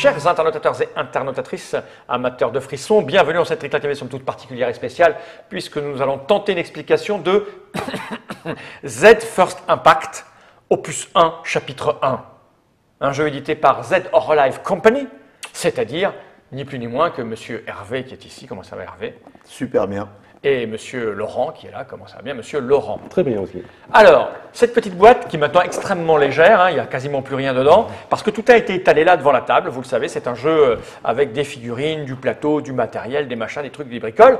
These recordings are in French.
Chers internautateurs et internautatrices, amateurs de frissons, bienvenue dans cette réclamation somme toute particulière et spéciale, puisque nous allons tenter une explication de Z First Impact, opus 1, chapitre 1. Un jeu édité par Z Horror Company, c'est-à-dire ni plus ni moins que Monsieur Hervé qui est ici. Comment ça va, Hervé? Super bien. Et Monsieur Laurent qui est là. Comment ça va bien, Monsieur Laurent? Très bien aussi. Alors, cette petite boîte qui est maintenant extrêmement légère, hein, il n'y a quasiment plus rien dedans, parce que tout a été étalé là devant la table. Vous le savez, c'est un jeu avec des figurines, du plateau, du matériel, des machins, des trucs, des bricoles.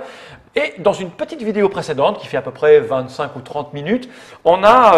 Et dans une petite vidéo précédente, qui fait à peu près 25 ou 30 minutes, on a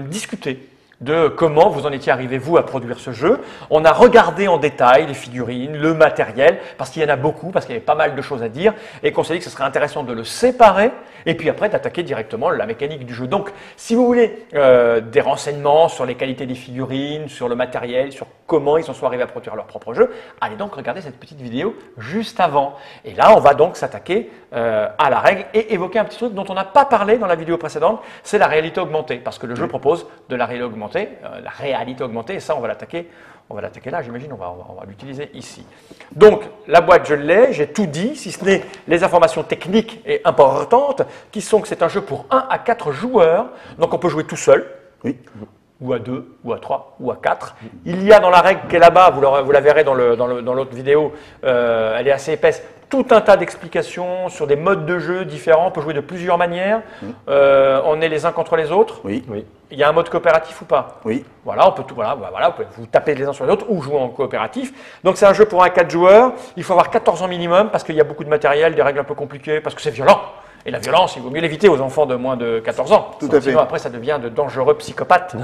discuté de comment vous en étiez arrivé, vous, à produire ce jeu. On a regardé en détail les figurines, le matériel, parce qu'il y en a beaucoup, parce qu'il y avait pas mal de choses à dire, et qu'on s'est dit que ce serait intéressant de le séparer, et puis après d'attaquer directement la mécanique du jeu. Donc, si vous voulez des renseignements sur les qualités des figurines, sur le matériel, sur comment ils en sont arrivés à produire leur propre jeu, allez donc regarder cette petite vidéo juste avant. Et là, on va donc s'attaquer à la règle et évoquer un petit truc dont on n'a pas parlé dans la vidéo précédente, c'est la réalité augmentée, parce que le jeu propose de la réalité augmentée, et ça, on va l'attaquer là, j'imagine, on va l'utiliser ici. Donc, la boîte, je l'ai, j'ai tout dit, si ce n'est les informations techniques et importantes, qui sont que c'est un jeu pour 1 à 4 joueurs, donc on peut jouer tout seul, Oui. ou à 2, ou à 3, ou à 4. Il y a dans la règle qui est là-bas, vous la verrez dans l'autre vidéo, elle est assez épaisse, tout un tas d'explications sur des modes de jeu différents, on peut jouer de plusieurs manières, on est les uns contre les autres. Oui. Oui. Il y a un mode coopératif ou pas? Oui. Voilà, on peut tout, voilà, vous pouvez vous taper les uns sur les autres ou jouer en coopératif. Donc c'est un jeu pour 1 à 4 joueurs. Il faut avoir 14 ans minimum parce qu'il y a beaucoup de matériel, des règles un peu compliquées, parce que c'est violent. Et la violence, il vaut mieux l'éviter aux enfants de moins de 14 ans. Tout à fait. Sinon après ça devient de dangereux psychopathes.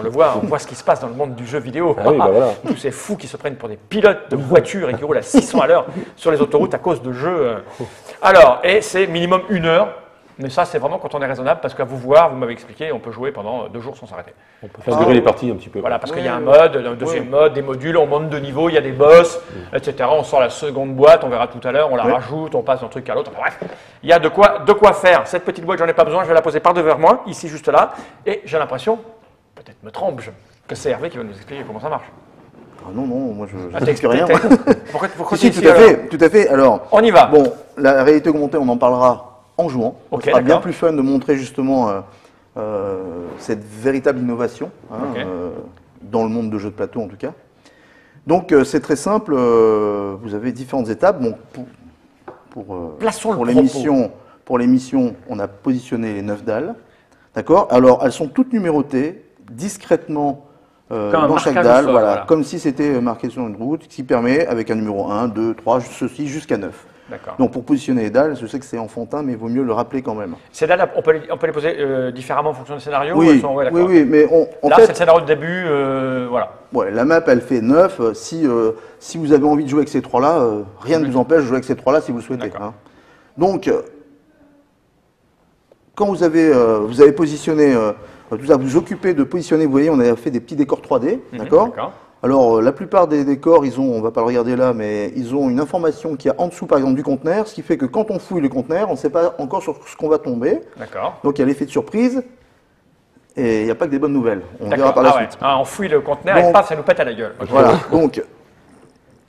On voit ce qui se passe dans le monde du jeu vidéo. Ah oui, bah voilà. Tous ces fous qui se prennent pour des pilotes de voitures et qui roulent à 600 à l'heure sur les autoroutes à cause de jeux. Alors, et c'est minimum 1 heure. Mais ça, c'est vraiment quand on est raisonnable, parce qu'à vous voir, vous m'avez expliqué, on peut jouer pendant 2 jours sans s'arrêter. On peut faire durer les parties un petit peu. Voilà, parce qu'il y a un Oui, mode, un deuxième mode, des modules, on monte de niveau, il y a des boss, etc. On sort la seconde boîte, on verra tout à l'heure, on la rajoute, on passe d'un truc à l'autre. Enfin, bref, il y a de quoi faire. Cette petite boîte, j'en ai pas besoin, je vais la poser par devant moi, ici juste là, et j'ai l'impression, peut-être me trompe-je, que c'est Hervé qui va nous expliquer comment ça marche. Ah non, non, moi je Ah, ne sais rien. Pourquoi Si, tu tout à fait, tout à fait. Alors, On y va. bon, la réalité augmentée, on en parlera en jouant. Ok, Ce sera bien d'accord. plus fun de montrer justement cette véritable innovation Ok. dans le monde de jeux de plateau en tout cas. Donc c'est très simple, vous avez différentes étapes. Bon, Plaçons le pour propos. l'émission, on a positionné les 9 dalles. D'accord. Alors elles sont toutes numérotées, discrètement un dans chaque marquage au dalle, sol, voilà, voilà. comme si c'était marqué sur une route, ce qui permet, avec un numéro 1, 2, 3, ceci jusqu'à 9. D'accord. Donc pour positionner les dalles, je sais que c'est enfantin, mais il vaut mieux le rappeler quand même. Ces dalles, on peut les poser différemment en fonction du scénario ou Oui, elles sont- ouais, d'accord. oui, mais en Là, c'est fait, le scénario de début, voilà. ouais, la map, elle fait 9. Si vous avez envie de jouer avec ces trois-là, rien ne vous empêche de jouer avec ces trois-là si vous le souhaitez. D'accord. Hein. Donc, quand vous avez positionné, vous vous occupez de positionner, vous voyez, on a fait des petits décors 3D, d'accord. D'accord. Alors, la plupart des décors, on va pas le regarder là, mais ils ont une information qui est en dessous, par exemple, du conteneur, ce qui fait que quand on fouille le conteneur, on ne sait pas encore sur ce qu'on va tomber. D'accord. Donc, il y a l'effet de surprise, et il n'y a pas que des bonnes nouvelles. On verra D'accord. par la Ah ouais. suite. Ah, on fouille le conteneur et Donc- paf, ça nous pète à la gueule. Ok. Voilà, donc,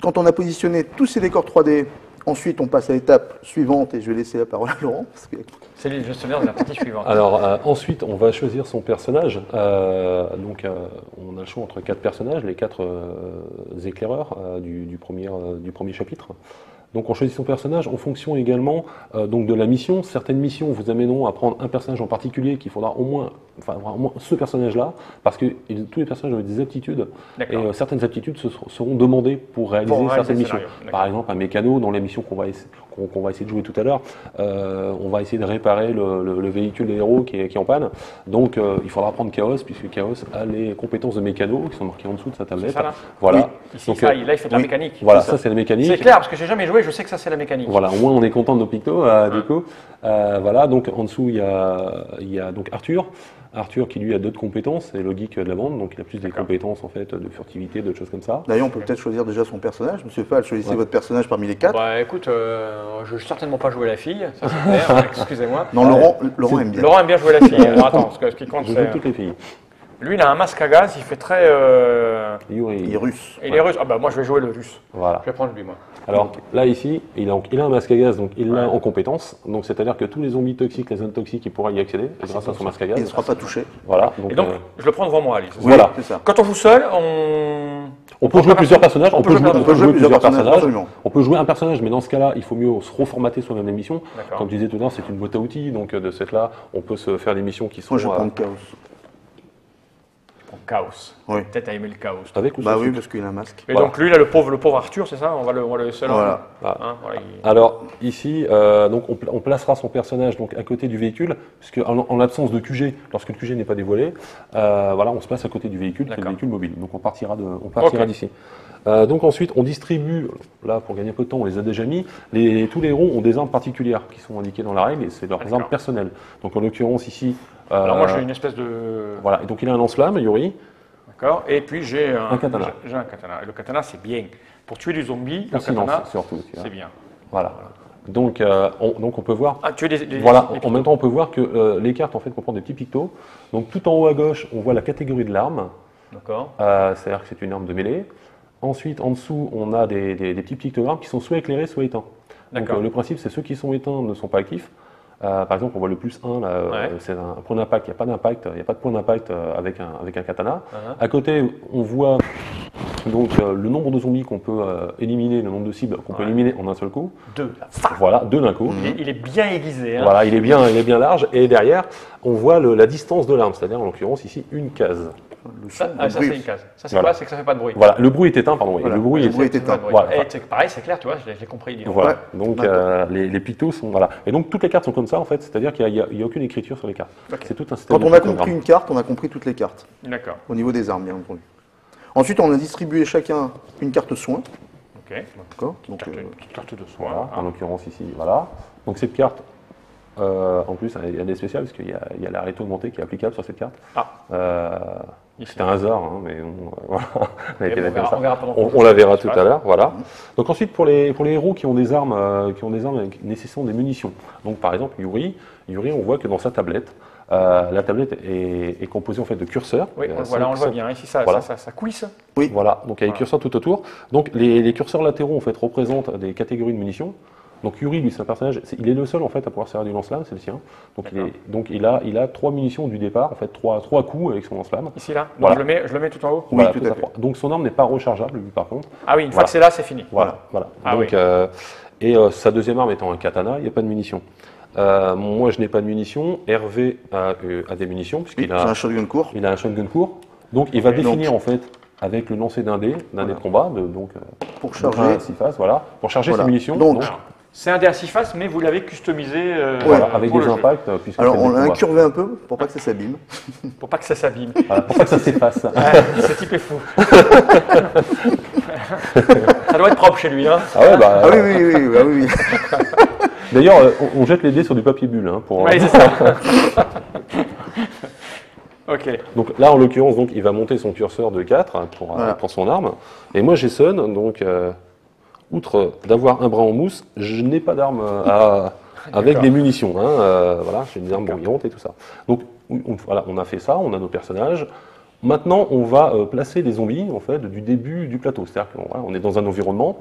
quand on a positionné tous ces décors 3D, ensuite, on passe à l'étape suivante, et je vais laisser la parole à Laurent, parce que C'est lui le gestionnaire de la partie suivante. Alors ensuite, on va choisir son personnage. On a le choix entre 4 personnages, les 4 éclaireurs du premier chapitre. Donc on choisit son personnage en fonction également donc de la mission. Certaines missions vous amèneront à prendre un personnage en particulier qu'il faudra au moins ce personnage-là, parce que tous les personnages ont des aptitudes, et D'accord. certaines aptitudes seront demandées pour réaliser Pour réaliser certaines le missions. scénario. D'accord. Par exemple, un mécano, dans les missions qu'on va essayer de jouer tout à l'heure, on va essayer de réparer le véhicule des héros qui est en panne. Donc il faudra prendre Chaos, puisque Chaos a les compétences de mécano qui sont marquées en dessous de sa tablette. ça, là Voilà. Oui. Ici, Donc, là, il fait de la oui. mécanique. voilà, C'est ça c'est la mécanique. C'est clair, parce que j'ai jamais joué, je sais que ça c'est la mécanique. Voilà, au moins on est content de nos pictos, du coup. Voilà, donc en dessous il y a donc Arthur. Arthur qui lui a d'autres compétences, c'est le geek de la bande, donc il a plus des compétences en fait de furtivité, d'autres choses comme ça. d'ailleurs, on peut peut-être choisir déjà son personnage. Monsieur Fall, choisissez votre personnage parmi les 4. Bah écoute, je vais certainement pas jouer la fille, ça c'est clair, excusez-moi. Non, Laurent aime bien. Laurent aime bien jouer la fille. Alors attends, ce qui compte Je c'est. joue toutes les filles. Lui, il a un masque à gaz, il fait très. Yuri. Il est russe. Il est russe. Ah bah moi, je vais jouer le russe. Voilà. Je vais prendre lui, moi. Alors là, ici, il a un masque à gaz, donc il l'a Ouais. en compétence. Donc c'est-à-dire que tous les zombies toxiques, les zones toxiques, il pourra y accéder grâce à son masque à Il ne gaz. sera pas touché. Voilà. Et donc, je le prends devant moi, Alice. Voilà. C'est ça. Quand on joue seul, On peut jouer plusieurs personnages. On peut jouer plusieurs personnages, absolument. On peut jouer un personnage, mais dans ce cas-là, il faut mieux se reformater sur la même mission. D'accord. Comme je disais tout à l'heure, c'est une boîte à outils, donc de cette là, on peut se faire des missions qui sont Moi, je vais prendre Chaos. En chaos. Oui. Peut-être à aimer le chaos. avec ou Bah sans oui, sucre. parce qu'il a un masque. Et Voilà. donc lui, là, le pauvre Arthur, c'est ça, on va le seul. Voilà. Hein, voilà, Alors ici, donc on placera son personnage donc à côté du véhicule, puisque en l'absence de QG, lorsque le QG n'est pas dévoilé, voilà, on se place à côté du véhicule, qui est le D'accord. véhicule mobile. Donc on partira Ok. d'ici. Donc ensuite, on distribue, là pour gagner un peu de temps, on les a déjà mis. Tous les héros ont des armes particulières qui sont indiquées dans la règle, et c'est leurs D'accord. armes personnelles. Donc en l'occurrence ici, Alors moi, j'ai une espèce de. voilà, et donc il a un lance-flamme, Yuri. D'accord. Et puis j'ai Un katana. J'ai un katana. Et le katana, c'est bien. Pour tuer des zombies, En le silence katana, surtout. tu vois. c'est bien. Voilà. Donc on peut voir. Ah, tuer des Voilà, des en même temps, on peut voir que les cartes en fait comprennent des petits pictos. Donc tout en haut à gauche, on voit la catégorie de l'arme, D'accord. c'est-à-dire que c'est une arme de mêlée. Ensuite, en dessous, on a des petits pictogrammes qui sont soit éclairés, soit éteints. Donc D'accord. le principe, c'est ceux qui sont éteints ne sont pas actifs. Par exemple, on voit le +1, là, Ouais. c'est un point d'impact, il n'y a pas d'impact, il n'y a pas de point d'impact avec un katana. Uh-huh. À côté, on voit donc le nombre de zombies qu'on peut éliminer, le nombre de cibles qu'on peut Ouais. éliminer en un seul coup. Deux. Voilà, deux d'un coup. Il est bien aiguisé. Hein. Voilà, il est bien large. Et derrière, on voit la distance de l'arme, c'est-à-dire en l'occurrence ici une case. Le son, Ça, le ça bruit. c'est une case. Ça, c'est Voilà. quoi? C'est que ça fait pas de bruit. Voilà, le bruit est éteint, pardon. oui. Voilà, Le bruit le est bruit est Ça fait pas de éteint. bruit. Voilà. Et c'est pareil, c'est clair, tu vois, je l'ai compris. Dis donc. Voilà. Ouais. Donc D'accord. les pictos sont voilà. Et donc toutes les cartes sont comme ça en fait, c'est-à-dire qu'il n'y a aucune écriture sur les cartes. Ok. C'est tout un système. Quand de on a pictogrammes. compris une carte, on a compris toutes les cartes. D'accord. Au niveau des armes, bien entendu. Ensuite, on a distribué chacun une carte soin. Ok. D'accord. Donc, Une petite carte de soin. Voilà, hein. en l'occurrence ici, voilà. Donc cette carte, en plus, il y a des spéciales parce qu'il y a la réto augmentée qui est applicable sur cette carte. Ah. Ici. C'est un hasard, hein, mais bon, voilà. On a été on fait comme verra- ça. on verra pendant qu'on On la verra ce qui tout se à passe. l'heure, voilà. Donc ensuite pour les héros qui ont des armes, nécessitant des munitions. Donc par exemple Yuri, on voit que dans sa tablette, la tablette est composée en fait de curseurs. Oui, Il y a voilà, on le voit cinq- bien. Ici, ça, Voilà. ça couisse. Voilà, donc il y a les Voilà. curseurs tout autour. Donc les curseurs latéraux en fait représentent des catégories de munitions. Donc Yuri, lui, c'est un personnage, il est le seul en fait à pouvoir servir du lance-flamme, c'est le sien. Donc il a 3 munitions du départ, en fait 3 coups avec son lance-flamme. Ici, là. Donc Voilà. je le mets tout en haut. Oui, Voilà, tout tout à à fait. trois. Donc son arme n'est pas rechargeable, lui, par contre. Ah oui, une fois Voilà. que c'est là, c'est fini. Voilà. Ah Donc, oui. sa deuxième arme étant un katana, il n'y a pas de munitions. Moi, je n'ai pas de munitions. Hervé a des munitions, oui, puisqu'il c'est a un shotgun court. un shotgun court. Donc, il va Ok. définir, en fait, avec le lancer d'un dé de combat, Pour donc charger. un à 6 faces, voilà, pour charger Voilà. ses munitions. Donc, Alors, c'est un dé à 6 faces, mais vous l'avez customisé voilà, avec pour des le jeu, impacts, puisque alors c'est on des l'a combats. incurvé un peu pour pas que ça s'abîme. pour pas que ça s'abîme. Voilà, pour pas que ça s'efface. Ce type est fou. Ça doit être propre chez lui. Hein. Ah ouais, bah, Ah oui, oui, oui, bah oui, oui. D'ailleurs, on jette les dés sur du papier bulle. Hein, pour, Oui, c'est ça. Ok. Donc là, en l'occurrence, donc, il va monter son curseur de 4 pour Voilà. pour son arme. Et moi, j'essonne, donc, outre d'avoir un bras en mousse, je n'ai pas d'arme avec D'accord. des munitions. Hein, voilà, j'ai des armes brillantes et tout ça. Donc voilà, on a fait ça, on a nos personnages. Maintenant, on va placer les zombies en fait du début du plateau. C'est-à-dire qu'on voilà, on est dans un environnement,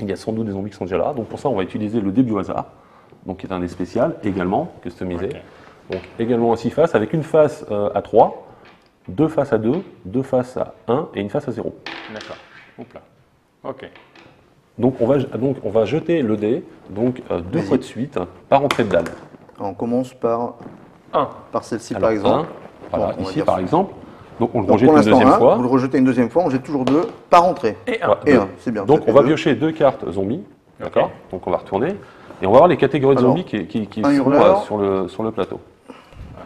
il y a sans doute des zombies qui sont déjà là. Donc pour ça, on va utiliser le début au hasard, donc qui est un dé spécial également customisé. Ok. Donc également à 6 faces, avec une face à 3, 2 faces à 2, 2 faces à 1 et une face à 0. D'accord. Oups là. Ok. Donc on va jeter le dé donc 2 Vas-y. fois de suite par entrée de dalle. On commence par celle-ci Alors, par exemple. 1, voilà, Bon, on va ici dire par ça. exemple. Donc on le Donc, rejette pour une l'instant, deuxième un, fois. vous le rejetez une deuxième fois, on jette toujours 2 par entrée. Et un. Voilà, Et deux. 1, c'est bien. Donc ça fait on va deux. piocher 2 cartes zombies, d'accord. Donc on va retourner et on va voir les catégories de Alors, zombies qui un sont hurleur. sur le plateau.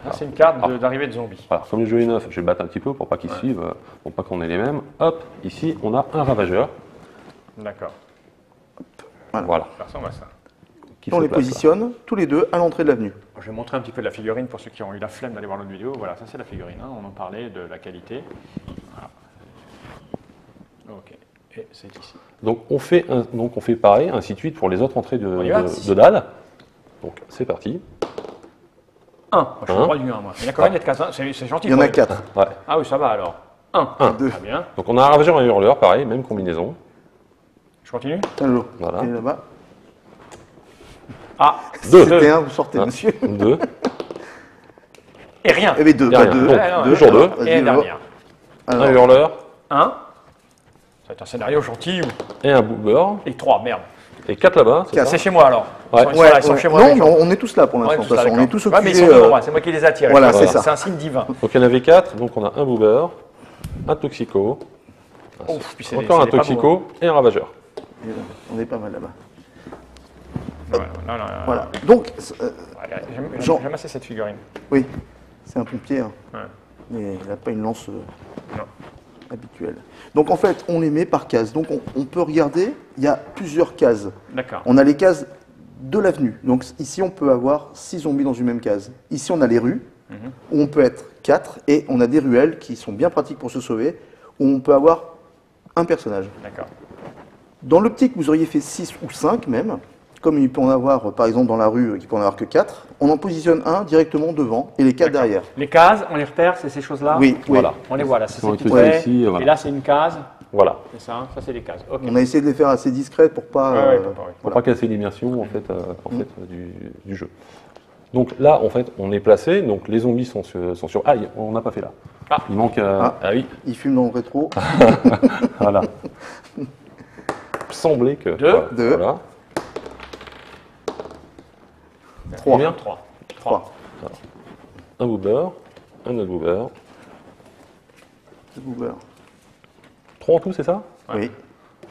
Ça, c'est une carte d'arrivée de zombies. Voilà, comme le jeu est neuf, je vais battre un petit peu pour pas qu'ils suivent, pour pas qu'on ait les mêmes. Hop, ici on a un ravageur. D'accord. Voilà. Ça ressemble à ça. Qui On se les place là. positionne tous les deux à l'entrée de l'avenue. Je vais montrer un petit peu de la figurine pour ceux qui ont eu la flemme d'aller voir l'autre vidéo. Voilà, ça c'est la figurine. Hein. On en parlait de la qualité. Voilà. Ok. Et c'est ici. Donc on fait pareil, ainsi de suite pour les autres entrées On y va de dalle. Donc c'est parti. 1. Moi, je suis le roi du 1, moi. Il y en a combien de cases? C'est gentil. Il y en a pour les- 4. Ouais. Ah oui, ça va alors. 1. Un. Très bien. Donc on a un ravageur et un hurleur, pareil, même combinaison. Je continue. Allô, Voilà. il est là-bas. Ah, Deux. C'était un, vous sortez, Ah. monsieur. 2. et rien. Eh bien, 2. Il y a rien. Deux. Donc, Ouais, non, toujours ouais, deux. Et la dernière. Un Alors, hurleur 1. Ça va être un scénario gentil. et un boober. Et 3, merde. Et 4 là-bas, c'est Quatre. ça? C'est chez moi alors. Ouais. Ils sont là, ils sont chez moi. Non, les gens. mais on est tous là pour Ouais, l'instant. tous de toute là, façon, on est d'accord. tous Ouais, mais ils occupés. sont devant moi, c'est moi qui les attire. voilà, Tu vois, c'est ça. C'est un signe divin. Donc il y en avait 4, donc on a un boober, un toxico, Ouf, puis c'est encore un c'est pas beau, toxico et un ravageur. On est pas mal là-bas. hein. Ouais, non, Voilà. Donc, Jean- J'aime assez cette figurine. oui, c'est un pompier, hein. Ouais. Mais il n'a pas une lance Non. habituelle. Donc en fait, on les met par case. Donc on peut regarder, il y a plusieurs cases. D'accord. On a les cases de l'avenue. Donc ici, on peut avoir 6 zombies dans une même case. Ici, on a les rues, où on peut être 4, et on a des ruelles qui sont bien pratiques pour se sauver, où on peut avoir un personnage. D'accord. Dans l'optique, vous auriez fait 6 ou 5 même, comme il peut en avoir, par exemple, dans la rue, qui peut en avoir que 4, on en positionne un directement devant et les 4 D'accord. derrière. Les cases, on les repère, c'est ces choses-là. Oui, oui. Voilà. On les voit là, c'est ces Ils ont petites été traits. ici, voilà. Et là, c'est une case. Voilà. C'est ça, ça c'est des cases. Ok. On a essayé de les faire assez discrètes pour pas... Ouais, pour pas, oui. Pour pas casser l'immersion en fait, du jeu. Donc là, en fait, on est placé, donc les zombies sont sur... Ah, on n'a pas fait là. Ah. Il manque... Ah. ah oui, Ils fument dans le rétro. voilà. Semblait que... Deux. Voilà. Deux. Voilà. 3. Combien 3. 3. Un boober, un autre boober. 3 en tout, c'est ça? Oui,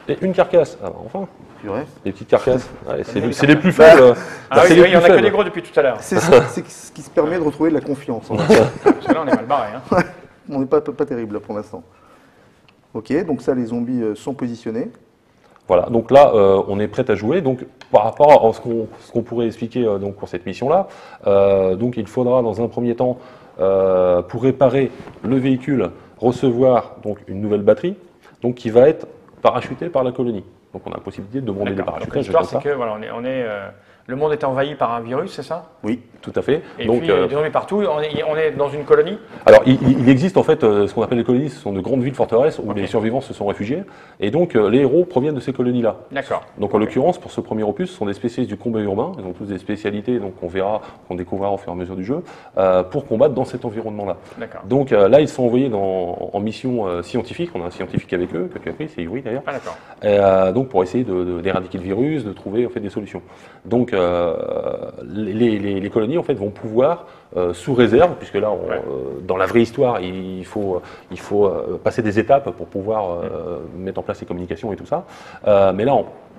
Et une carcasse. Ah, enfin, purée. les petites carcasses. Ouais, c'est les c'est les plus faibles. Ah c'est oui, les oui, il y en plus a que faibles. des gros depuis tout à l'heure. C'est ce qui se permet de retrouver de la confiance. Hein. Parce que là, on est mal barré. Hein. On n'est pas terrible là, pour l'instant. Ok, donc ça, les zombies sont positionnés. Voilà, donc là, on est prêt à jouer. Donc, par rapport à ce qu'on pourrait expliquer donc, pour cette mission-là, donc il faudra dans un premier temps, pour réparer le véhicule, recevoir donc, une nouvelle batterie, donc, qui va être parachutée par la colonie. Donc on a la possibilité de demander des D'accord. Donc, parachutages. l'histoire, comme c'est ça. que voilà, le monde est envahi par un virus, c'est ça? Oui. Tout à fait. Et Donc, puis, des zombies partout. On est dans une colonie. alors, il existe en fait ce qu'on appelle les colonies, ce sont de grandes villes forteresses où Ok. les survivants se sont réfugiés. Et donc, les héros proviennent de ces colonies-là. D'accord. Donc, en l'occurrence, pour ce premier opus, ce sont des spécialistes du combat urbain. Ils ont tous des spécialités, donc qu'on découvrira au fur et à mesure du jeu, pour combattre dans cet environnement-là. D'accord. Donc là, ils sont envoyés en mission scientifique. On a un scientifique avec eux, que tu as pris, c'est Ivry d'ailleurs. Ah, d'accord. Donc pour essayer d'éradiquer le virus, de trouver en fait, des solutions. Donc les colonies en fait, vont pouvoir, sous réserve, puisque là, dans la vraie histoire, il faut passer des étapes pour pouvoir mettre en place les communications et tout ça. Mais là,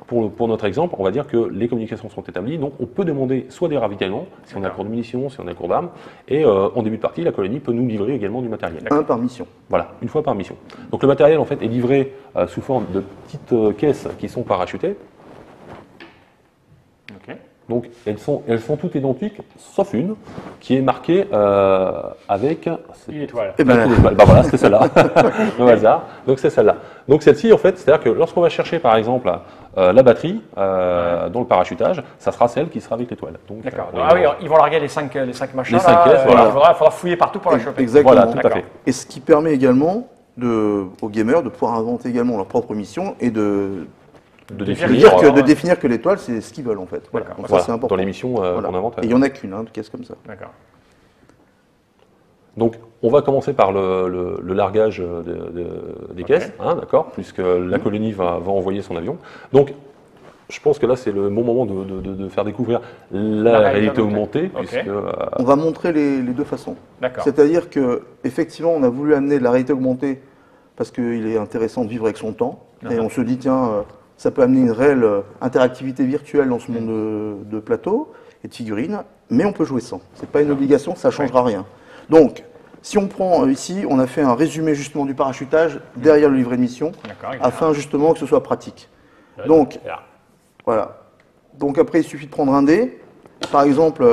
pour notre exemple, on va dire que les communications sont établies, donc on peut demander soit des ravitaillements, si on a cours de munitions, si on a cours d'armes, et en début de partie, la colonie peut nous livrer également du matériel. Un par mission. Voilà, une fois par mission. Donc le matériel en fait est livré sous forme de petites caisses qui sont parachutées. Ok. Donc elles sont toutes identiques, sauf une qui est marquée avec Une étoile. Eh ben, bah voilà, c'était celle-là, au hasard. Donc c'est celle-là. Donc celle-ci, en fait, c'est-à-dire que lorsqu'on va chercher, par exemple, la batterie dans le parachutage, ça sera celle qui sera avec l'étoile. Donc, D'accord. on Ah oui, va- ils vont larguer les 5 machins. Les cinq là, caisses, voilà. Il faudra fouiller partout pour la choper. Exactement. Voilà, tout à D'accord. fait. Et ce qui permet également aux gamers de pouvoir inventer également leur propre mission et de De définir, définir, de définir que l'étoile, c'est ce qu'ils veulent en fait. Voilà. D'accord. Donc ça, voilà, c'est important. dans l'émission Voilà. qu'on invente. Et il n'y en a qu'une, hein, de caisse comme ça. D'accord. Donc, on va commencer par le largage des Ok. caisses, hein, d'accord, puisque la colonie va envoyer son avion. Donc, je pense que là, c'est le bon moment de faire découvrir la réalité augmentée, Ok. puisque On va montrer les deux façons. D'accord. C'est-à-dire que effectivement, on a voulu amener de la réalité augmentée parce qu'il est intéressant de vivre avec son temps. Et on se dit, tiens, ça peut amener une réelle interactivité virtuelle dans ce monde de plateau et de figurines, mais on peut jouer sans. C'est pas une obligation, ça ne changera rien. Donc, si on prend ici, on a fait un résumé justement du parachutage derrière le livret de mission, D'accord. afin justement que ce soit pratique. Donc, Là. voilà. Donc après, il suffit de prendre un dé. Par exemple,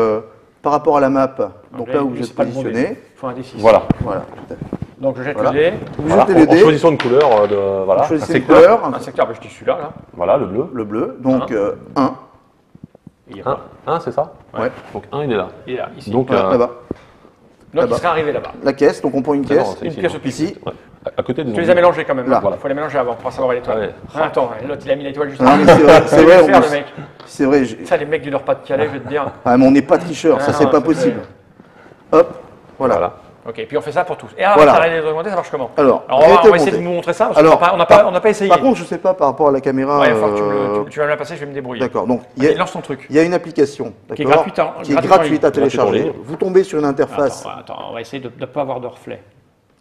par rapport à la map, donc là où vous êtes c'est pas le bon dé. positionné. Il faut un D6. voilà. Voilà, tout à fait. Donc je jette Voilà. le dé. Vous Voilà, jetez les en dés, choisissant une couleur, voilà, vous un choisissez une secteur. couleur, Un secteur, je dis celui-là. Là. Voilà, le bleu. le bleu, donc 1. Il y a pas. Un, c'est ça? Ouais. Donc un, il est là. Il est là, ici. Donc, Voilà, là-bas. Donc là-bas. il serait arrivé là-bas. La caisse, donc on prend une Ah non, caisse. c'est Une ici, pièce non. au pif. Ici. Ouais. À côté des Tu les zombies. as mélangés quand même. Là. Il faut les mélanger avant pour savoir l'étoile. Ah ouais. Ah, attends, l'autre il a mis l'étoile juste Non, avant. mais c'est vrai, Il c'est va vrai, le en faire, plus. le mec. C'est vrai. Ça, les mecs du Nord-Pas-de-Calais, je vais te dire. Ah, mais on n'est pas tricheur, Ah, ça non, c'est pas c'est possible. vrai. Hop, voilà. Voilà. Ok, puis on fait ça pour tous. Et alors, Voilà. la réalité augmentée, ça marche comment? Alors, on va réalité essayer de augmentée. vous montrer ça, parce Alors, qu'on n'a pas essayé. Par contre, je sais pas par rapport à la caméra. Ouais, il va falloir que tu vas me la passer, je vais me débrouiller. D'accord, donc Vas-y, lance ton truc. il y a une application Qui est d'accord, gratuite en- qui est gratuite en gratuite à ligne. Gratuite en télécharger. ligne. Vous tombez sur une interface. Attends, on va essayer de ne pas avoir de reflet.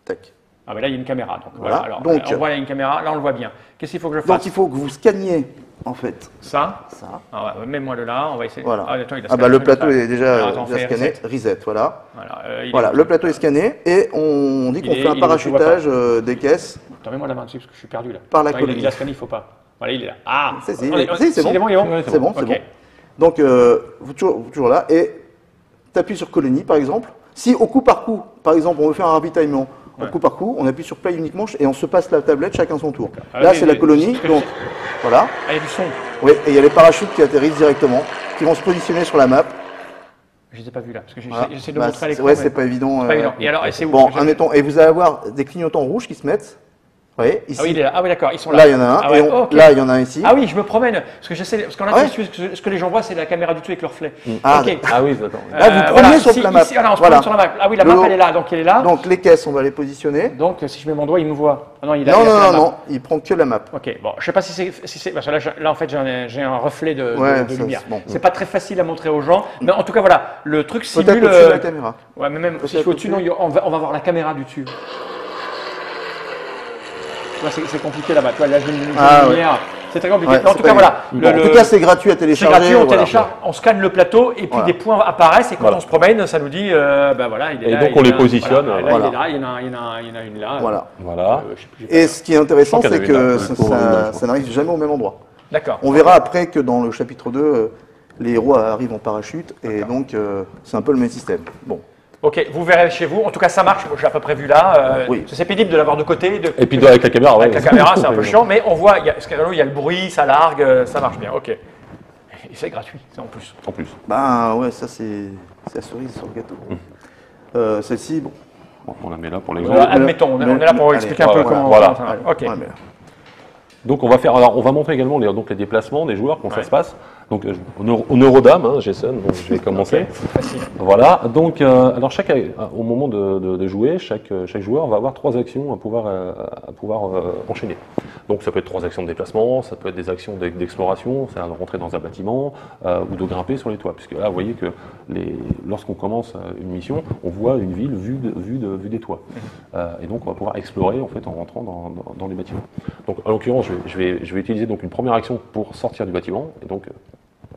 Tac. Ah, mais là, il y a une caméra. Donc, Voilà. voilà. Alors, Donc- on voit, il y a une caméra. Là, on le voit bien. Qu'est-ce qu'il faut que je fasse? Donc il faut que vous scanniez en fait Ça. ça. Ah, ouais, mets-moi le là. On va essayer. Voilà. Ah, attends, il a Ah scanné bah le truc, plateau ça. est déjà, Alors, attends, déjà fais scanné. reset. Reset, voilà. Voilà, il Voilà, est- le plateau est scanné et on dit qu'on Il est- fait un il est- je vois parachutage des caisses. Attends, mets-moi la main dessus parce que je suis perdu là. Par la Non, colonie. il a scanné, il faut pas. Voilà, il est là. Ah Si, on est- si, c'est bon. il est bon, il est bon. Ouais, C'est bon, c'est Ok. bon. Donc vous toujours là et tu appuies sur colonie par exemple. Si au coup par coup, par exemple, on veut faire un ravitaillement, au Ouais. coup par coup, on appuie sur play uniquement et on se passe la tablette chacun son tour. Ah, Là oui, c'est la oui, colonie, c'est ce que donc voilà. Ah, il y a du son. Oui, et il y a les parachutes qui atterrissent directement, qui vont se positionner sur la map. Je les ai pas vus là, parce que Voilà. j'essaie de le Bah, montrer à l'écran. ouais, mais c'est pas évident. c'est pas évident. Et alors, et c'est où? Bon, Parce que j'ai- admettons, et vous allez avoir des clignotants rouges qui se mettent. Vous voyez, ici. Ah oui, il est là. Ah oui, d'accord, ils sont là. Là, il y en a un. Ah ouais, Et ok. là, il y en a un ici. Ah oui, je me promène. Parce que j'essaie. Parce qu'en Ah ouais là, ce que les gens voient, c'est la caméra du tout avec le reflet. Ah, Ok. Ah oui, attends. Là, vous prenez sur la map. Ici, voilà, on se Voilà. promène sur la map. Ah oui, la Le map, lot. elle est là. Donc, elle est là. Donc, les caisses, on va les positionner. Donc, si je mets mon doigt, il me voit. Ah non, il a Non, il a non, fait la non, map. non, il prend que la map. Ok, bon, je sais pas si c'est parce que là, en fait, j'ai un reflet de Ouais, de ça, lumière. c'est bon. C'est pas très facile à montrer aux gens, mais en tout cas, voilà, le truc Peut-être simule. au-dessus de la caméra. Ouais, mais même Peut-être si je suis au-dessus, non, au-dessus. on va voir la caméra du dessus. Tu vois, c'est compliqué là-bas. Tu vois, là, j'ai une Ah, ouais. lumière. C'est très compliqué. Ouais, mais en c'est tout pas cas, voilà. évident. Bon, en tout cas, c'est gratuit à c'est télécharger. gratuit, on voilà. télécharge, on scanne le plateau et puis Voilà. des points apparaissent et quand Voilà. on se promène, ça nous dit, ben voilà, il est Et là. donc, il on est les là, positionne, Voilà. Là, voilà. il est là, il y en a une là. Voilà. Voilà. Je sais plus, j'ai pas- Et ce qui est intéressant, Je crois c'est qu'il y en avait que une là, pour le- ça n'arrive jamais au même endroit. D'accord. On verra après que dans le chapitre 2, les héros arrivent en parachute et donc c'est un peu le même système. Bon. Ok, vous verrez chez vous. En tout cas, ça marche. Moi, j'ai à peu près vu là. Oui. C'est pénible de l'avoir de côté. Et puis avec la caméra, ouais. Avec la caméra, c'est un peu chiant, mais on voit, ce qui est rigolo, il y a le bruit, ça largue, ça marche bien. Ok. Et c'est gratuit, c'est en plus. En plus. Ben ouais, ça c'est la cerise sur le gâteau. Celle-ci, bon. Bon, on la met là pour Voilà, l'exemple. admettons, on est là pour allez, expliquer un peu voilà, comment. voilà. comment ça marche. Ok. Ouais, mais- Donc on va faire, alors on va montrer également les déplacements des joueurs, comment Ouais. ça se passe. Donc au Neurodame, hein, Jason, donc je vais commencer. Facile. Voilà, donc alors au moment de jouer, chaque joueur va avoir 3 actions à pouvoir enchaîner. Donc ça peut être 3 actions de déplacement, ça peut être des actions d'exploration, c'est-à-dire de rentrer dans un bâtiment ou de grimper sur les toits. Puisque là, vous voyez que lorsqu'on commence une mission, on voit une ville vue des toits. Et donc on va pouvoir explorer en fait en rentrant dans les bâtiments. Donc en l'occurrence, je vais utiliser donc une première action pour sortir du bâtiment. Et donc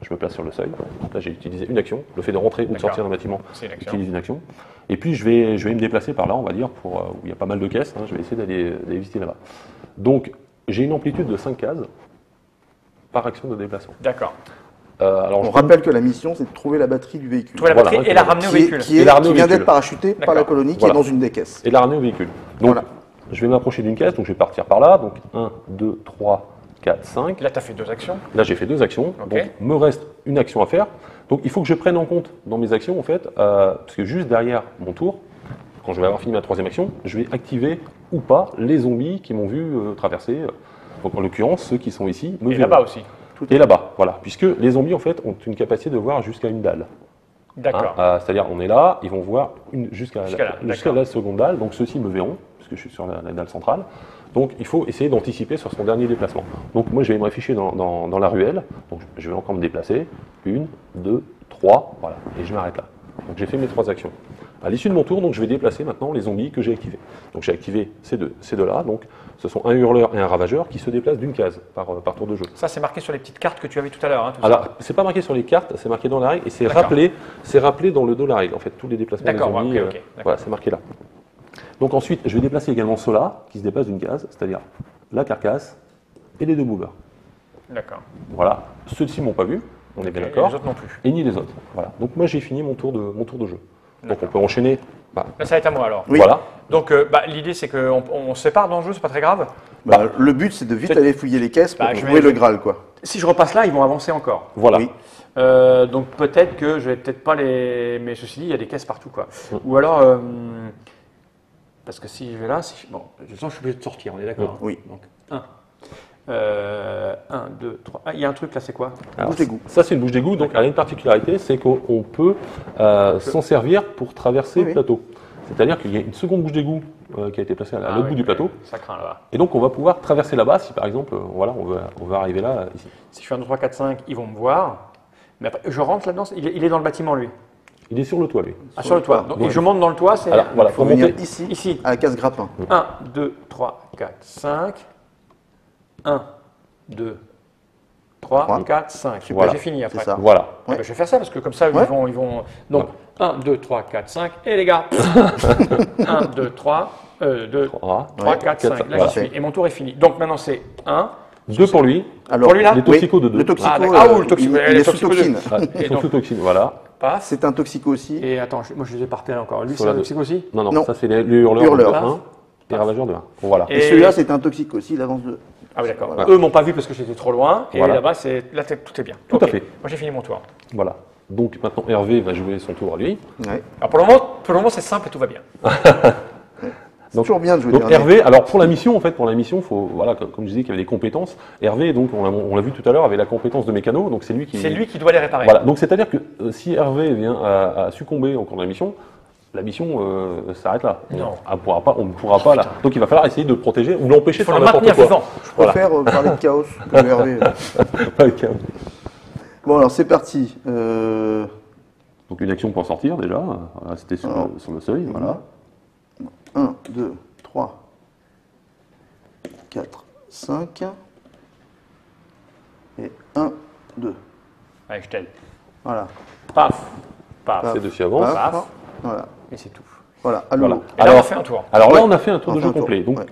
je me place sur le seuil. Là, j'ai utilisé une action. Le fait de rentrer ou de D'accord. sortir d'un bâtiment C'est une action. utilise une action. Et puis, je vais me déplacer par là, on va dire, où il y a pas mal de caisses. Hein, je vais essayer d'aller visiter là-bas. Donc, j'ai une amplitude de 5 cases par action de déplacement. D'accord. Alors, On je- rappelle que la mission, c'est de trouver la batterie du véhicule. Trouver la Voilà, batterie ouais, et la voilà. ramener au Qui, est- véhicule. qui, est- Et la ramener qui au vient véhicule. d'être parachutée par la D'accord. colonie qui Voilà. est dans une des caisses. Et la ramener au véhicule. Donc, Voilà. je vais m'approcher d'une caisse, donc je vais partir par là. Donc, 1, 2, 3, 4, 5. Là, tu as fait 2 actions. Là, j'ai fait 2 actions. Ok. Donc, me reste une action à faire. Donc, il faut que je prenne en compte dans mes actions, en fait, parce que juste derrière mon tour, quand je vais avoir fini ma 3e action, je vais activer ou pas les zombies qui m'ont vu traverser. Donc, en l'occurrence, ceux qui sont ici me Et verront. là-bas aussi. Et là-bas, voilà. Puisque les zombies, en fait, ont une capacité de voir jusqu'à une dalle. D'accord. C'est-à-dire, on est là, ils vont voir jusqu'à Jusqu'à là, jusqu'à d'accord. la seconde dalle. Donc, ceux-ci me verront, puisque je suis sur la dalle centrale. Donc, il faut essayer d'anticiper sur son dernier déplacement. Donc, moi, je vais me réfugier dans la ruelle. Donc, je vais encore me déplacer. 1, 2, 3, voilà. Et je m'arrête là. Donc, j'ai fait mes 3 actions. À l'issue de mon tour, donc, je vais déplacer maintenant les zombies que j'ai activés. Donc, j'ai activé ces deux-là. Donc, ce sont un hurleur et un ravageur qui se déplacent d'une case par tour de jeu. Ça, c'est marqué sur les petites cartes que tu avais tout à l'heure. Hein, tout ça. Alors, c'est pas marqué sur les cartes, c'est marqué dans la règle et c'est D'accord. rappelé dans le dos de la règle. En fait, tous les déplacements des D'accord, zombies, ok, ok, d'accord. voilà, c'est marqué là. Donc ensuite, je vais déplacer également ceux-là qui se déplacent d'une case, c'est-à-dire la carcasse et les 2 movers. D'accord. Voilà, ceux-ci m'ont pas vu, on est bien Et d'accord, les autres non plus. et ni les autres. Voilà. Donc moi j'ai fini mon tour de jeu. Donc on peut enchaîner. Bah, Là, ça va être à moi alors. Oui. Voilà. Donc, l'idée, c'est qu'on se sépare dans le jeu, c'est pas très grave. Le but, c'est de vite aller fouiller les caisses pour Bah, je vais- trouver le Graal, quoi. Si je repasse là, ils vont avancer encore. Voilà. Oui. Donc peut-être que je vais peut-être pas les. Mais ceci dit, il y a des caisses partout, quoi. Ou alors. Parce que si je vais là, bon, de toute façon, je suis obligé de sortir, on est d'accord. Oui. Donc, 1. 1, 2, 3. Ah, il y a un truc là, c'est quoi? Alors, Bouche d'égout. Ça, c'est une bouche d'égout. Donc, elle a une particularité, c'est qu'on peut s'en servir pour traverser Oui, le oui. plateau. C'est-à-dire qu'il y a une seconde bouche d'égout qui a été placée à l'autre bout du plateau. Ça craint là-bas. Et donc, on va pouvoir traverser là-bas si, par exemple, voilà, on veut arriver là, ici. Si je fais 1, 2, 3, 4, 5, ils vont me voir. Mais après, je rentre là-dedans, il est dans le bâtiment, lui. Il est sur le toit, lui. Ah, sur le toit. Donc, et je monte dans le toit, c'est. Alors, voilà, Il faut pour venir monter. ici, Ici. à la case grappin. 1, 2, 3, 4, 5. 1, 2, 3, 3. 4, 5. Voilà. J'ai fini après. C'est ça. Voilà. Ah, je vais faire ça parce que comme ça, Ouais. ils vont. Donc, 1, 2, 3, 4, 5. Et les gars 1, 2, 3, 2, 3, 4, 5. Là, voilà. j'y suis. Et mon tour est fini. Donc maintenant, c'est 1. 2 pour lui. Alors, Pour lui, là Les toxicos de deux. Le toxico, Ah, d'accord. Le toxico, il les est sous toxicos de- toxine. Ah, Et ils sont donc- sous toxine, voilà. Passe. C'est un toxico aussi. Et attends, moi je les ai par terre encore. Lui, Sur c'est la un deux. toxique aussi Non, non, Non. ça c'est les hurleurs Hurleurs. de 1 et ravageurs de 1. Voilà. Et- Et celui-là, c'est un toxico aussi, il avance de. Ah oui, d'accord. Voilà. Eux m'ont pas vu parce que j'étais trop loin. Et Voilà. là-bas, tout est bien. Tout Ok. à fait. Moi, j'ai fini mon tour. Voilà. Donc maintenant Hervé va jouer son tour à lui. Ouais. Alors pour le moment, c'est simple et tout va bien. C'est toujours bien de jouer Donc dernier. Hervé, alors pour la mission, faut, voilà, comme je disais, qu'il y avait des compétences. Hervé, donc on l'a vu tout à l'heure, avait la compétence de mécano, donc c'est lui qui. C'est lui qui doit les réparer. Voilà. Donc c'est-à-dire que si Hervé vient à succomber au cours de la mission s'arrête là. Non. On ne pourra pas là. Donc il va falloir essayer de le protéger ou l'empêcher Il de faut faire le n'importe maintenir quoi. vivant. Je préfère parler de chaos que de Hervé. Pas le chaos. Bon, alors c'est parti. Donc une action pour en sortir déjà. Voilà, c'était sur le seuil. Voilà. 1, 2, 3, 4, 5. Et 1, 2. Allez, je t'aide. Voilà. Paf. Paf. C'est dessus avant. Paf. Paf. Voilà. Et c'est tout. Voilà. À Voilà. l'eau. Et là, on a fait un tour. Alors là, Ouais. on a fait un tour On de fait jeu un tour, complet. Donc, ouais.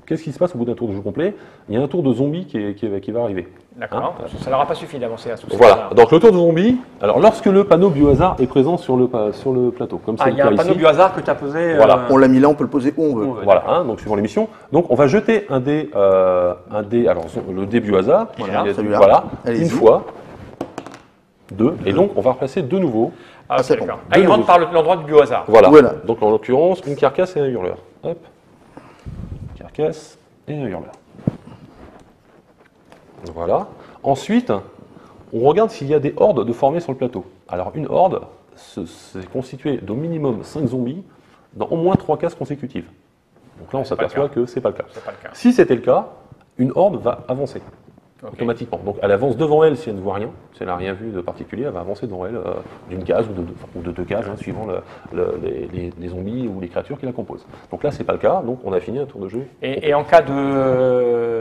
qu'est-ce qui se passe au bout d'un tour de jeu complet? Il y a un tour de zombie qui va arriver. D'accord. Ça leur a pas suffi d'avancer à tout ça. Voilà. Donc le tour de zombie. Alors lorsque le panneau biohazard est présent sur le plateau, comme Ah, c'est il le y a cas un panneau ici. biohazard que tu as posé. Voilà. On l'a mis là, on peut le poser où on veut. Ouais. Voilà. Donc suivant l'émission. Donc on va jeter un dé. Alors le dé biohazard. Voilà, Il y a- celui-là. Voilà. Allez-y. Une fois. Deux. Et donc on va replacer deux nouveaux. Ah, ok, c'est d'accord. bon. Ah, il rentre par l'endroit du biohazard. Voilà. Voilà. Donc en l'occurrence, une carcasse et un hurleur. Hop. Carcasse et un hurleur. Voilà. Ensuite, on regarde s'il y a des hordes de formées sur le plateau. Alors une horde, c'est constitué d'au minimum 5 zombies dans au moins 3 cases consécutives. Donc là, on C'est pas le s'aperçoit cas. que c'est pas le cas. C'est pas le cas. Si c'était le cas, une horde va avancer Ok. automatiquement. Donc elle avance devant elle si elle ne voit rien. Si elle n'a rien vu de particulier, elle va avancer devant elle d'une case ou de deux cases, hein, suivant les zombies ou les créatures qui la composent. Donc là, c'est pas le cas. Donc on a fini un tour de jeu. Et en cas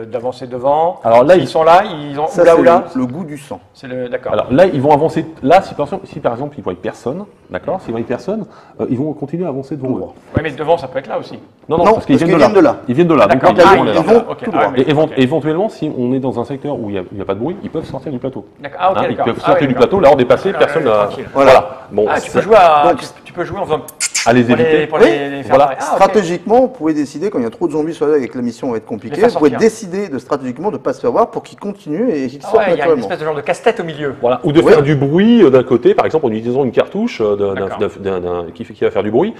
d'avancer devant, Alors là, ils sont là, ils ont Ça, ou là c'est ou là. le goût du sang. C'est le d'accord. Alors là, ils vont avancer. Là, si par exemple ils voient personne, d'accord, s'ils voient personne, ils vont continuer à avancer devant eux. Oui, mais devant, ça peut être là aussi. Non, Non, parce qu'ils parce viennent qu'ils de là. Ils viennent de là. D'accord. Donc, Ah, ils vont ils là. vont vont ok. tout Ah, droit. mais- Et ok. éventuellement, si on est dans un secteur où il n'y a pas de bruit, ils peuvent sortir du plateau. D'accord. Ah, ok, Hein, ils d'accord. peuvent Ah, sortir oui, du d'accord. plateau, là on est passé, Ah, personne ouais, n'a. tranquille. Voilà. Bon, Ah, tu ça- peux jouer en faisant à les pour les, éviter. pour Oui, les faire voilà. pareil. Ah, ok. Stratégiquement, vous pouvez décider, quand il y a trop de zombies sur la et que la mission va être compliquée, Les faire vous pouvez sortir. décider stratégiquement de ne pas se faire voir pour qu'ils continuent et qu'ils Ah sortent ouais, il y a une naturellement. espèce de genre de casse-tête au milieu. Voilà. Ou de Ouais. faire du bruit d'un côté, par exemple en utilisant une cartouche D'accord. qui va faire du bruit.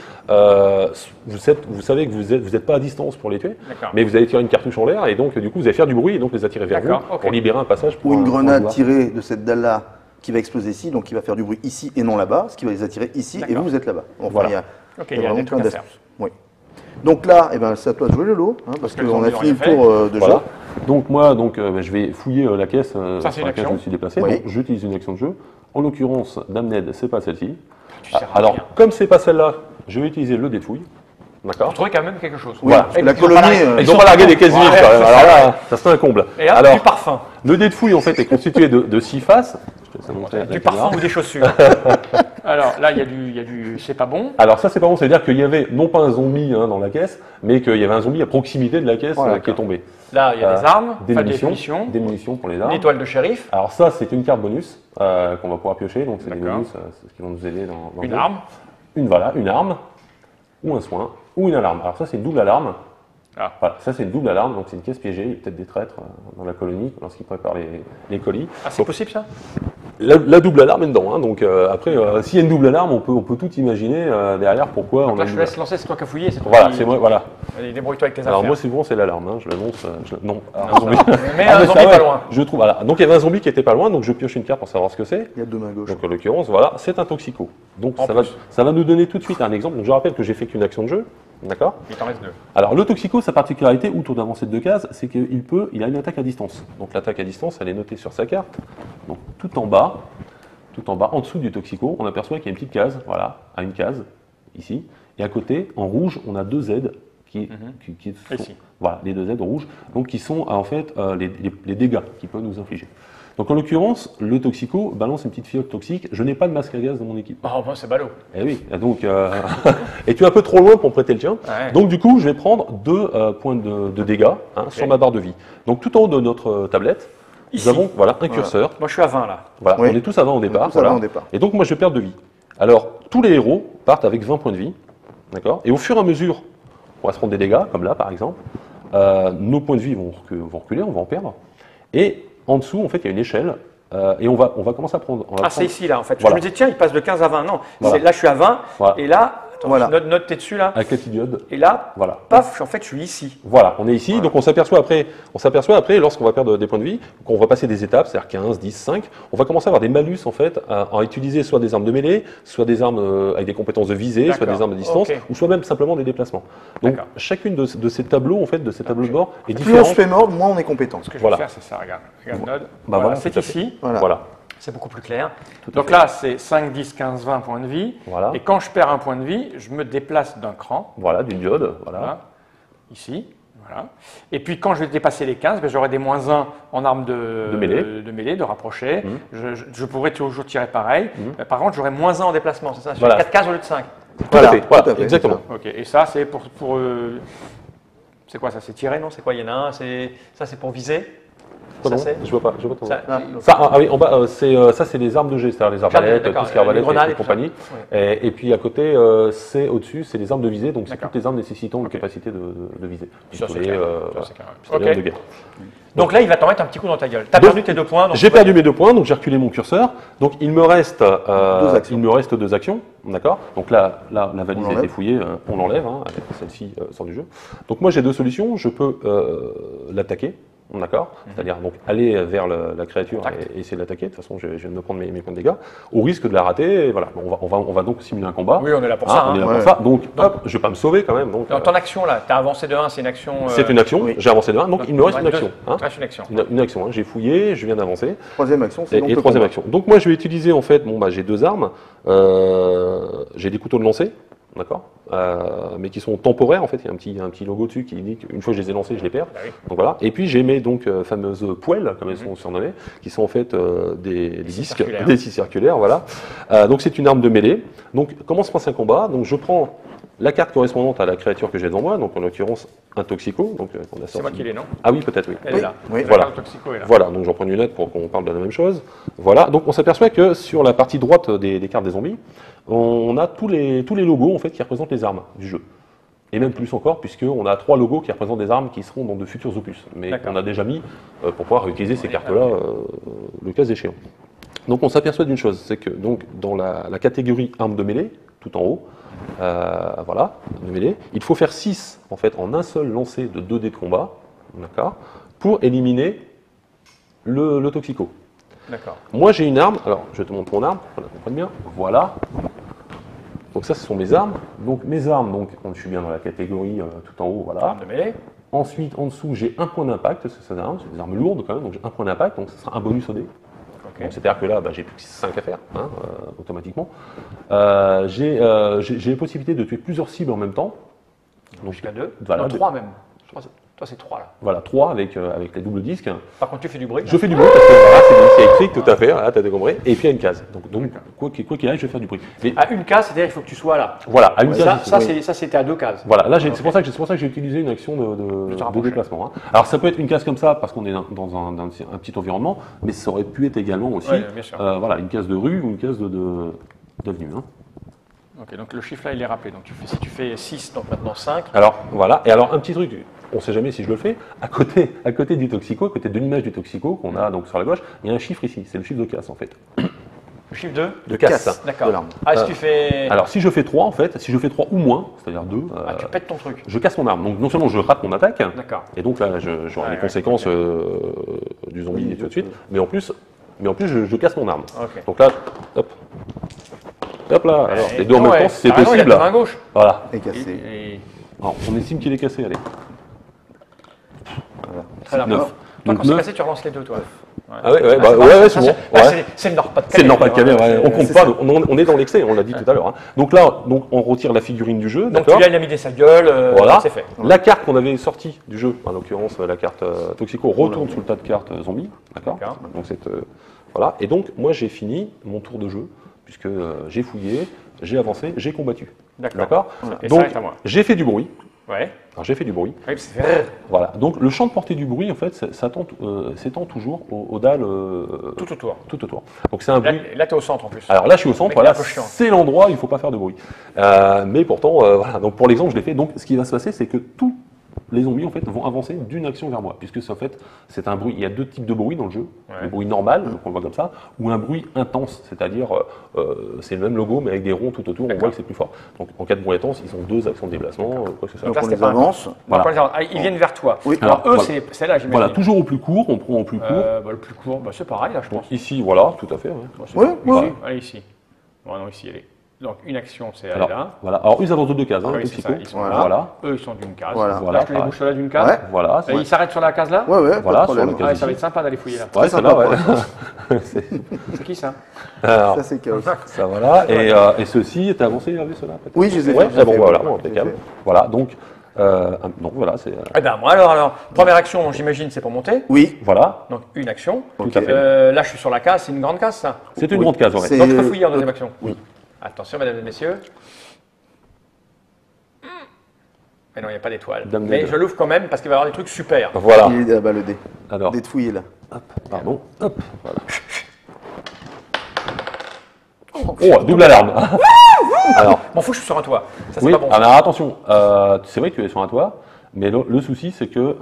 Vous savez que vous n'êtes pas à distance pour les tuer, D'accord. mais vous allez tirer une cartouche en l'air et donc du coup vous allez faire du bruit et donc les attirer vers vous D'accord, ok. pour libérer un passage. Pour Ou une un- pour un grenade joueur. tirée de cette dalle-là qui va exploser ici, donc qui va faire du bruit ici et non là-bas, ce qui va les attirer ici et D'accord. vous, vous êtes là-bas. Enfin, Voilà. il y a, Ok, il y a il y a vraiment des trucs plein à faire. d'astuces. Oui. Donc là, eh ben, c'est à toi de jouer le lot, hein, parce que les qu'on a zombies ont fini le rien tour de Voilà. jeu. Donc moi, je vais fouiller la caisse Ça, c'est sur une laquelle je action. me suis déplacé. Oui. Donc j'utilise une action de jeu. En l'occurrence, Damned, c'est pas celle-ci. Tu sers à Alors, rien. comme c'est pas celle-là, je vais utiliser le dé de fouille. Vous D'accord. trouvez quand même quelque chose. Oui, Voilà. parce que la Ils sont pas colonie, là. Ils n'ont pas largué des caisses vides Ouais, quand même. c'est Alors ça. là, ça c'est un comble. Et hop, Alors, du parfum. le dé de fouille en fait est constitué de 6 faces. Je te laisse montrer à la Du caméra. parfum ou des chaussures. Alors là, il y a du c'est pas bon. Alors ça c'est pas bon, c'est-à-dire qu'il y avait non pas un zombie dans la caisse, mais qu'il y avait un zombie à proximité de la caisse Voilà, qui est tombé. Là, il y a des armes, Des enfin, munitions, des munitions pour les une armes. étoile de shérif, Alors ça c'est une carte bonus qu'on va pouvoir piocher, donc c'est des D'accord. bonus, c'est ce qui vont nous aider dans le une jeu. arme. une arme, ou un soin, ou une alarme. Alors ça, c'est une double alarme. Ah. Voilà, ça c'est une double alarme, donc c'est une caisse piégée, il y a peut-être des traîtres dans la colonie lorsqu'ils préparent les colis. Ah, c'est possible ça? La double alarme est dedans, hein, donc après, s'il y a une double alarme, on peut tout imaginer derrière pourquoi Donc on là, a je une te laisse lancer, c'est toi qui as fouillé. Voilà, c'est moi, voilà. Allez, débrouille-toi avec tes Alors affaires. moi, souvent, c'est l'alarme, hein, je l'annonce. Non, Non, zombie. mais Ah, un mais zombie ça, pas ouais, loin. Je trouve, voilà. Donc il y avait un zombie qui était pas loin, donc je pioche une carte pour savoir ce que c'est. Il y a deux mains gauches. Donc en l'occurrence, voilà, c'est un toxico. Donc En plus. ça va nous donner tout de suite un exemple. Donc je rappelle que j'ai fait qu'une action de jeu, d'accord? Il t'en reste 2. Alors le toxico, sa particularité, outre d'avancer de 2 cases, c'est il a une attaque à distance. Donc l'attaque à distance, elle est notée sur sa carte. Donc tout en bas, en dessous du toxico, on aperçoit qu'il y a une petite case, voilà, à une case, ici. Et à côté, en rouge, on a 2 Z qui sont, Ici. voilà, les 2 Z rouges, donc qui sont en fait les dégâts qu'il peut nous infliger. Donc en l'occurrence, le toxico balance une petite fiotte toxique. Je n'ai pas de masque à gaz dans mon équipe. Oh, bon, c'est ballot. Eh oui, donc, et tu es un peu trop loin pour me prêter le tien. Ouais. Donc du coup, je vais prendre 2 points de dégâts sur ma barre de vie. Donc tout en haut de notre tablette, Ici. nous avons voilà, un curseur. Moi, je suis à 20 là. Voilà, Oui. on est tous à 20 au départ. tous à 20 voilà. au départ. Et donc moi, je perds de vie. Alors, tous les héros partent avec 20 points de vie. D'accord. Et au fur et à mesure, on va se prendre des dégâts, comme là par exemple. Nos points de vie vont reculer, on va en perdre. Et en dessous, en fait, il y a une échelle. Et on va commencer à prendre. Ah, c'est ici là en fait. Voilà. Je me disais, tiens, il passe de 15 à 20. Non, Voilà. là, je suis à 20. Voilà. Et là, attends, Voilà. note, t'es dessus là. Avec la petite diode. Et là, Voilà. paf, en fait, je suis ici. Voilà, on est ici, donc on s'aperçoit après, lorsqu'on va perdre des points de vie, qu'on va passer des étapes, c'est-à-dire 15, 10, 5, on va commencer à avoir des malus en fait, à utiliser soit des armes de mêlée, soit des armes avec des compétences de visée, soit D'accord. des armes de distance, Ok. ou soit même simplement des déplacements. Donc D'accord. chacune de ces tableaux, en fait, de ces tableaux de bord est Plus on différente. se fait mordre, moins on est compétent. Ce que je Voilà. vais faire, c'est ça, regarde. Regarde, Node. Bah voilà, c'est tout à fait. ici. Voilà. Voilà. C'est beaucoup plus clair. Tout à Donc fait. là, c'est 5, 10, 15, 20 points de vie. Voilà. Et quand je perds un point de vie, je me déplace d'un cran. Voilà, d'une diode, voilà. Voilà. Ici. Voilà. Et puis quand je vais dépasser les 15, ben, j'aurai des moins 1 en arme De mêlée. de rapprocher. Mhm. Je pourrais toujours tirer pareil. Par contre, j'aurai moins 1 en déplacement, c'est ça? Sur Voilà. 4 cases au lieu de 5. Tout à fait, voilà, exactement. Ok. Et ça, c'est pour c'est quoi ça? C'est tirer, non? C'est quoi? Il y en a un, ça c'est pour viser. Pardon, Ça, c'est- je vois pas ton ça- Ah, Ça, oui, en bas, ça c'est les armes de jet, c'est-à-dire les arbalètes, d'accord. tout ce qui est arbalètes Les grenades et et tout compagnie. ça. Et puis à côté, c'est au-dessus, c'est les armes de visée, donc c'est D'accord. toutes les armes nécessitant une Ok. capacité de visée. Ça, c'est Pistolet, clair. voilà. Ça, c'est clair. C'est des armes de Ok. guerre. Donc là, il va t'en mettre un petit coup dans ta gueule. T'as Donc, perdu tes 2 points. donc J'ai tu vas- perdu mes 2 points, donc j'ai reculé mon curseur. Donc il me reste 2 actions, d'accord. Donc là, la valise a été l'enlève. fouillée, on l'enlève, hein, celle-ci sort du jeu. Donc moi j'ai 2 solutions, je peux l'attaquer, d'accord. C'est-à-dire donc aller vers la créature Contact. et essayer de l'attaquer. De toute façon, je viens de me prendre mes points de dégâts, au risque de la rater. Et voilà, on va donc simuler un combat. Oui, on est là pour Hein, ça. on est là hein. pour Ouais. ça. Donc hop, je vais pas me sauver quand même. Donc Dans ton action là, t'as avancé de 1, c'est une action. c'est une action. oui. J'ai avancé de 1, donc il me reste une action. Hein. Reste une action. Une action. Hein. J'ai fouillé, je viens d'avancer. Troisième action, c'est donc Et le troisième combat. action. Donc moi je vais utiliser en fait, j'ai 2 armes, j'ai des couteaux de lancer, d'accord, mais qui sont temporaires en fait, il y a un petit logo dessus qui dit qu'une fois que je les ai lancés, je les perds. Bah oui. Donc voilà. Et puis j'ai mes fameuses poêles, comme elles sont surnommées, qui sont en fait des scies disques, circulaires. des scies circulaires, voilà. Donc c'est une arme de mêlée. Donc comment se passe un combat? Donc je prends la carte correspondante à la créature que j'ai devant moi, donc en l'occurrence un toxico, donc on a C'est moi qui l'ai, non? Ah oui, peut-être oui. Elle est là. Oui. La Voilà. carte toxico est là. Voilà, donc j'en prends une note pour qu'on parle de la même chose. Voilà, donc on s'aperçoit que sur la partie droite des cartes des zombies, on a tous les logos en fait qui représentent les armes du jeu. Et même plus encore, puisqu'on a 3 logos qui représentent des armes qui seront dans de futurs opus, mais D'accord. qu'on a déjà mis pour pouvoir utiliser ces cartes-là le cas échéant. Donc on s'aperçoit d'une chose, c'est que donc, dans la catégorie armes de mêlée, tout en haut, voilà, de mêlée, il faut faire 6 en fait en un seul lancer de 2 dés de combat, d'accord, pour éliminer le toxico. D'accord. Moi j'ai une arme, alors je te montre mon arme, pour qu'on la comprenne bien, voilà. Donc ça ce sont mes armes. Donc mes armes, donc je suis bien dans la catégorie tout en haut, voilà. Arme de mêlée. Ensuite en dessous j'ai un point d'impact, c'est ces armes, c'est des armes lourdes quand même, donc j'ai un point d'impact, donc ce sera un bonus au dé. Ok. Donc c'est-à-dire que là j'ai plus que 5 à faire, hein, automatiquement. J'ai la possibilité de tuer plusieurs cibles en même temps. Donc Jusqu'à 2. Voilà, Non, deux. 3 même. Je crois que toi, c'est 3 là. Voilà, 3 avec les doubles disques. Par contre, tu fais du bruit. Je fais du bruit parce que voilà, c'est électrique, tout à fait, voilà, t'as compris. Et puis il y a une case. Donc quoi qu'il arrive, je vais faire du bruit. Mais À une case, c'est-à-dire qu'il faut que tu sois là. voilà, à une case. Ça, c'était à 2 cases. Voilà, là Ok. c'est pour ça que j'ai utilisé une action te de rapprocher. déplacement. Hein. Alors ça peut être une case comme ça parce qu'on est dans un petit environnement, mais ça aurait pu être également aussi Ouais, bien sûr. voilà, une case de rue ou une case d'avenue. Hein. Ok, donc le chiffre là, il est rappelé. Donc si tu fais 6, donc maintenant 5. Alors, voilà. Et alors, un petit truc, on ne sait jamais si je le fais. À côté du toxico, à côté de l'image du toxico qu'on a donc sur la gauche, il y a un chiffre ici. C'est le chiffre de casse, en fait. Le chiffre 2 De casse. D'accord. de l'arme. Ah, si tu fais. Alors, si je fais 3, en fait, si je fais 3 ou moins, c'est-à-dire 2, tu pètes ton truc. je casse mon arme. Donc, non seulement je rate mon attaque, D'accord. et donc là, j'aurai les conséquences du zombie et tout de suite, mais en plus, je casse mon arme. Ok. Donc là, hop. Hop là, alors, les deux en non, même temps, si c'est t'as raison, il a possible. ta main gauche. Voilà. Et cassé. Alors, on estime qu'il est cassé, allez. Voilà. Très bien. 9. Toi, Donc quand c'est 9. cassé, tu relances les deux, toi. Ah ouais, Ah, ouais, ça, souvent. bah, Ouais. c'est le Nord-Pas-de-Calais. C'est le Nord-Pas-de-Calais, ouais. On compte c'est pas, ça. on est dans l'excès, on l'a dit tout à l'heure. Hein. Donc là, on retire la figurine du jeu, Donc d'accord. tu l'as, il a mis des sa gueule, Voilà. c'est fait. La carte qu'on avait sortie du jeu, en l'occurrence la carte Toxico, retourne sous le tas de cartes zombies, d'accord. D'accord. Donc voilà. Et donc moi j'ai fini mon tour de jeu puisque j'ai fouillé, j'ai avancé, j'ai combattu. D'accord. Et ça Donc reste à moi. j'ai fait du bruit. Ouais. Alors j'ai fait du bruit. Oui, c'est fait. Voilà. Donc le champ de portée du bruit en fait s'étend toujours aux dalles Tout autour. tout autour. Donc c'est un bruit. Là, tu es au centre en plus. Alors là, je suis au centre, Mec, il est voilà, un peu chiant. c'est l'endroit où il ne faut pas faire de bruit. Mais pourtant, voilà, donc pour l'exemple, je l'ai fait. Donc ce qui va se passer, c'est que tous les zombies en fait, vont avancer d'une action vers moi, puisque en fait, c'est un bruit. Il y a deux types de bruit dans le jeu. Ouais. Le bruit normal, donc on le voit comme ça, ou un bruit intense, c'est-à-dire c'est le même logo, mais avec des ronds tout autour, on voit que c'est plus fort. Donc en cas de bruit intense, ils ont deux actions de déplacement, quoi que ce soit. Donc là, on c'était les pas un- avance. Voilà. Ils viennent vers toi. Oui. Alors eux, Voilà. c'est là, j'imagine. Voilà, toujours au plus court, on prend au plus court. Le plus court, bah, c'est pareil là, je pense. Donc ici, voilà, tout à fait. Ouais. Bon, c'est Oui, pas- oui. ici. Allez, ici. Bon, non, ici, elle est. Donc une action, c'est aller Alors, là. voilà. Alors ils avancent de deux cases, hein, Ah oui, les c'est Toxico. ça, ils sont Voilà. là. Voilà. Eux, ils sont d'une case. Voilà. Là, Voilà, je te les pareil. bouche là d'une case. Ouais. Voilà. Et ils s'arrêtent sur la case là. Ouais, ouais, Voilà, pas de problème. sur le Ah, cas. ça va être sympa d'aller fouiller là. Ouais, C'est celle-là, sympa, ouais. C'est qui ça Alors, Ça, c'est chaos. ça voilà. Et ceci, t'as avancé, Hervé, cela peut-être. Oui, je les ai Ouais, fait, je les ai bon, fait, voilà, ouais, bon, je les ai impeccable. fait. Voilà, donc voilà, c'est. Eh ben moi alors, première action, j'imagine, c'est pour monter. Oui. Voilà, Donc une action. tout à fait. Là, je suis sur la case, c'est une grande case ça. C'est une oui. grande case, ouais. C'est- Donc je peux fouiller en deuxième action. Oui. Attention, mesdames et messieurs. Mais non, il n'y a pas d'étoile. Dame de Mais deux. je l'ouvre quand même parce qu'il va y avoir des trucs super. Voilà. Il est là-bas le dé. Alors, Dé de fouiller là. hop, pardon, hop, voilà. Oh, double alarme. Alors, M'en fous, je suis sur un toit. Ça, c'est oui, pas bon. alors attention, c'est vrai que tu es sur un toit, mais le souci c'est que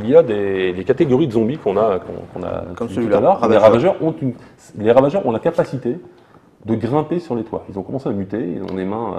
il y a des catégories de zombies qu'on a Comme dit celui-là, tout à l'heure. ravageurs. Les ravageurs ont la capacité de grimper sur les toits. Ils ont commencé à muter, ils ont des mains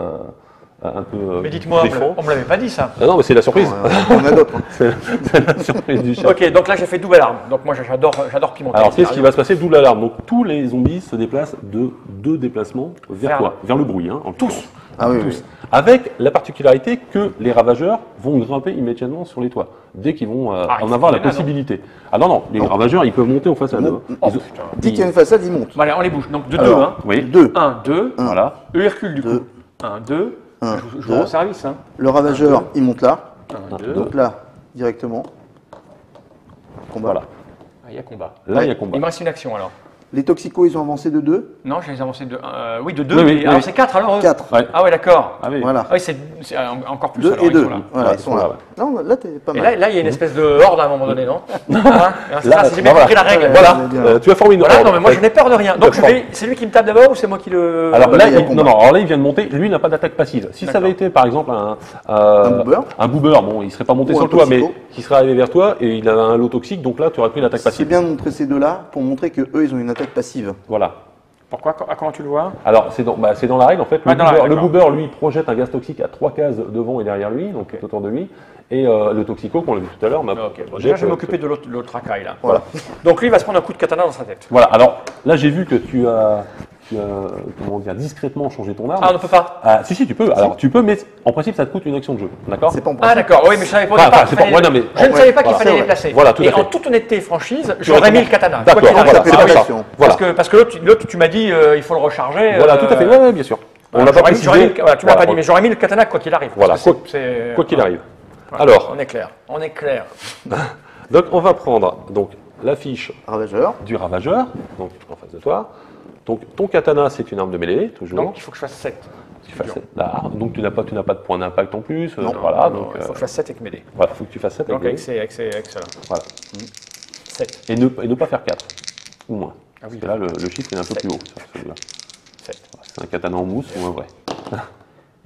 un peu. Mais dites-moi, défend. on me l'avait pas dit ça. Ah non, mais c'est la surprise. On adopte. hein. C'est la surprise du chat. Ok, donc là j'ai fait double alarme. Donc moi j'adore pimenter. Alors, qu'est-ce qui va se passer? Double alarme. Donc, tous les zombies se déplacent de deux déplacements vers Vers toi, vers le bruit. Hein, en l'occurrence. Ah oui, Tous. oui. Avec la particularité que les ravageurs vont grimper immédiatement sur les toits, dès qu'ils vont Ah, en il avoir faut la qu'il y en a, possibilité. Ah non, non, les Non. ravageurs, ils peuvent monter en face à Non. nous. Oh Ils ont- putain. Dès qu'il y a une façade, il monte. Bon, allez, on les bouge. Donc de Alors, 2, hein. Oui, 2. 1, 2. voilà. Eux ils reculent du coup. Deux. 1, 2. Un, Je rends service. Hein. Le ravageur, il monte là. 1, 2. Donc là, directement. Combat. Voilà. Ah, il y a combat. Là, il y a combat. Il me reste une action alors. Les toxicos, ils ont avancé de 2. Non, je les ai avancés de 1. Oui, de 2. Oui, oui, alors oui. c'est 4 alors eux 4. Ouais. Ah ouais, d'accord. Ah oui. Voilà. Ah oui, c'est encore plus 2 alors. et ils 2. sont là. Voilà, Ouais, ils sont là. Non, là, t'es pas Et mal. là, il y a une espèce de horde à un moment donné, non Hein C'est Là, ça, si j'ai bien voilà. compris la règle. Voilà, bien. tu as formé une Voilà, horde. non, mais moi je n'ai peur de rien. Donc D'accord. c'est lui qui me tape d'abord ou c'est moi qui le. Alors là, là, il y a il, combat. non, non, alors là, il vient de monter. Lui, il n'a pas d'attaque passive. Si ça D'accord. avait été, par exemple, un boober, bon, il serait pas monté Ou sur un le toit, mais toxico. qui serait arrivé vers toi et il a un lot toxique, donc là, tu aurais pris l'attaque C'est passive. bien de montrer ces deux-là pour montrer que eux, ils ont une attaque passive. Voilà. Pourquoi Comment tu le vois Alors, c'est dans la règle, en fait. Ah, dans la règle, Le d'accord. boober, lui, projette un gaz toxique à 3 cases devant et derrière lui, donc tout autour de lui. Et le toxico, qu'on l'a vu tout à l'heure, Ok, bon, projette, déjà je vais m'occuper de l'autre racaille là. Voilà. Donc lui il va se prendre un coup de katana dans sa tête. Voilà, alors là, j'ai vu que tu as comment dire, discrètement changé ton arme. Ah, on ne peut pas. Ah, si, tu peux. Alors, tu peux, mais en principe, ça te coûte une action de jeu. D'accord? C'est pas en Ah principe. d'accord, oui mais je savais pas au Enfin, départ c'est qu'il pas- fallait- ouais, non, mais- je ne savais pas qu'il voilà, fallait c'est les vrai. placer. Voilà, tout à Et fait. en toute honnêteté et franchise, aurais j'aurais mis mis- le katana. D'accord, Quoi qu'il voilà, arrive. c'est c'est la ça. question. Voilà. Parce que l'autre tu m'as dit il faut le recharger. Voilà, tout à fait. Ouais, ouais, bien sûr. On l'a pas J'aurais mis- j'aurais mis précisé. le- voilà, tu m'as Voilà, pas dit, mais j'aurais mis le katana quoi qu'il arrive. Voilà, Parce que quoi- c'est- quoi qu'il arrive. Voilà, Alors, on est clair. On est clair. donc on va prendre donc la fiche Ravageur. du ravageur, donc en face de toi. Donc ton katana, c'est une arme de mêlée, toujours. Donc il faut que je fasse 7. tu fasses là. Donc tu n'as pas de point d'impact en plus. Non. Voilà, Non, donc il faut que je fasse 7 avec mêlée. voilà, faut que tu fasses 7 Donc avec cela. Voilà. 7. Et ne pas faire 4 ou moins. Ah oui. Parce que là, le chiffre est un peu plus haut sur celui-là. 7. C'est un katana en mousse ou un vrai.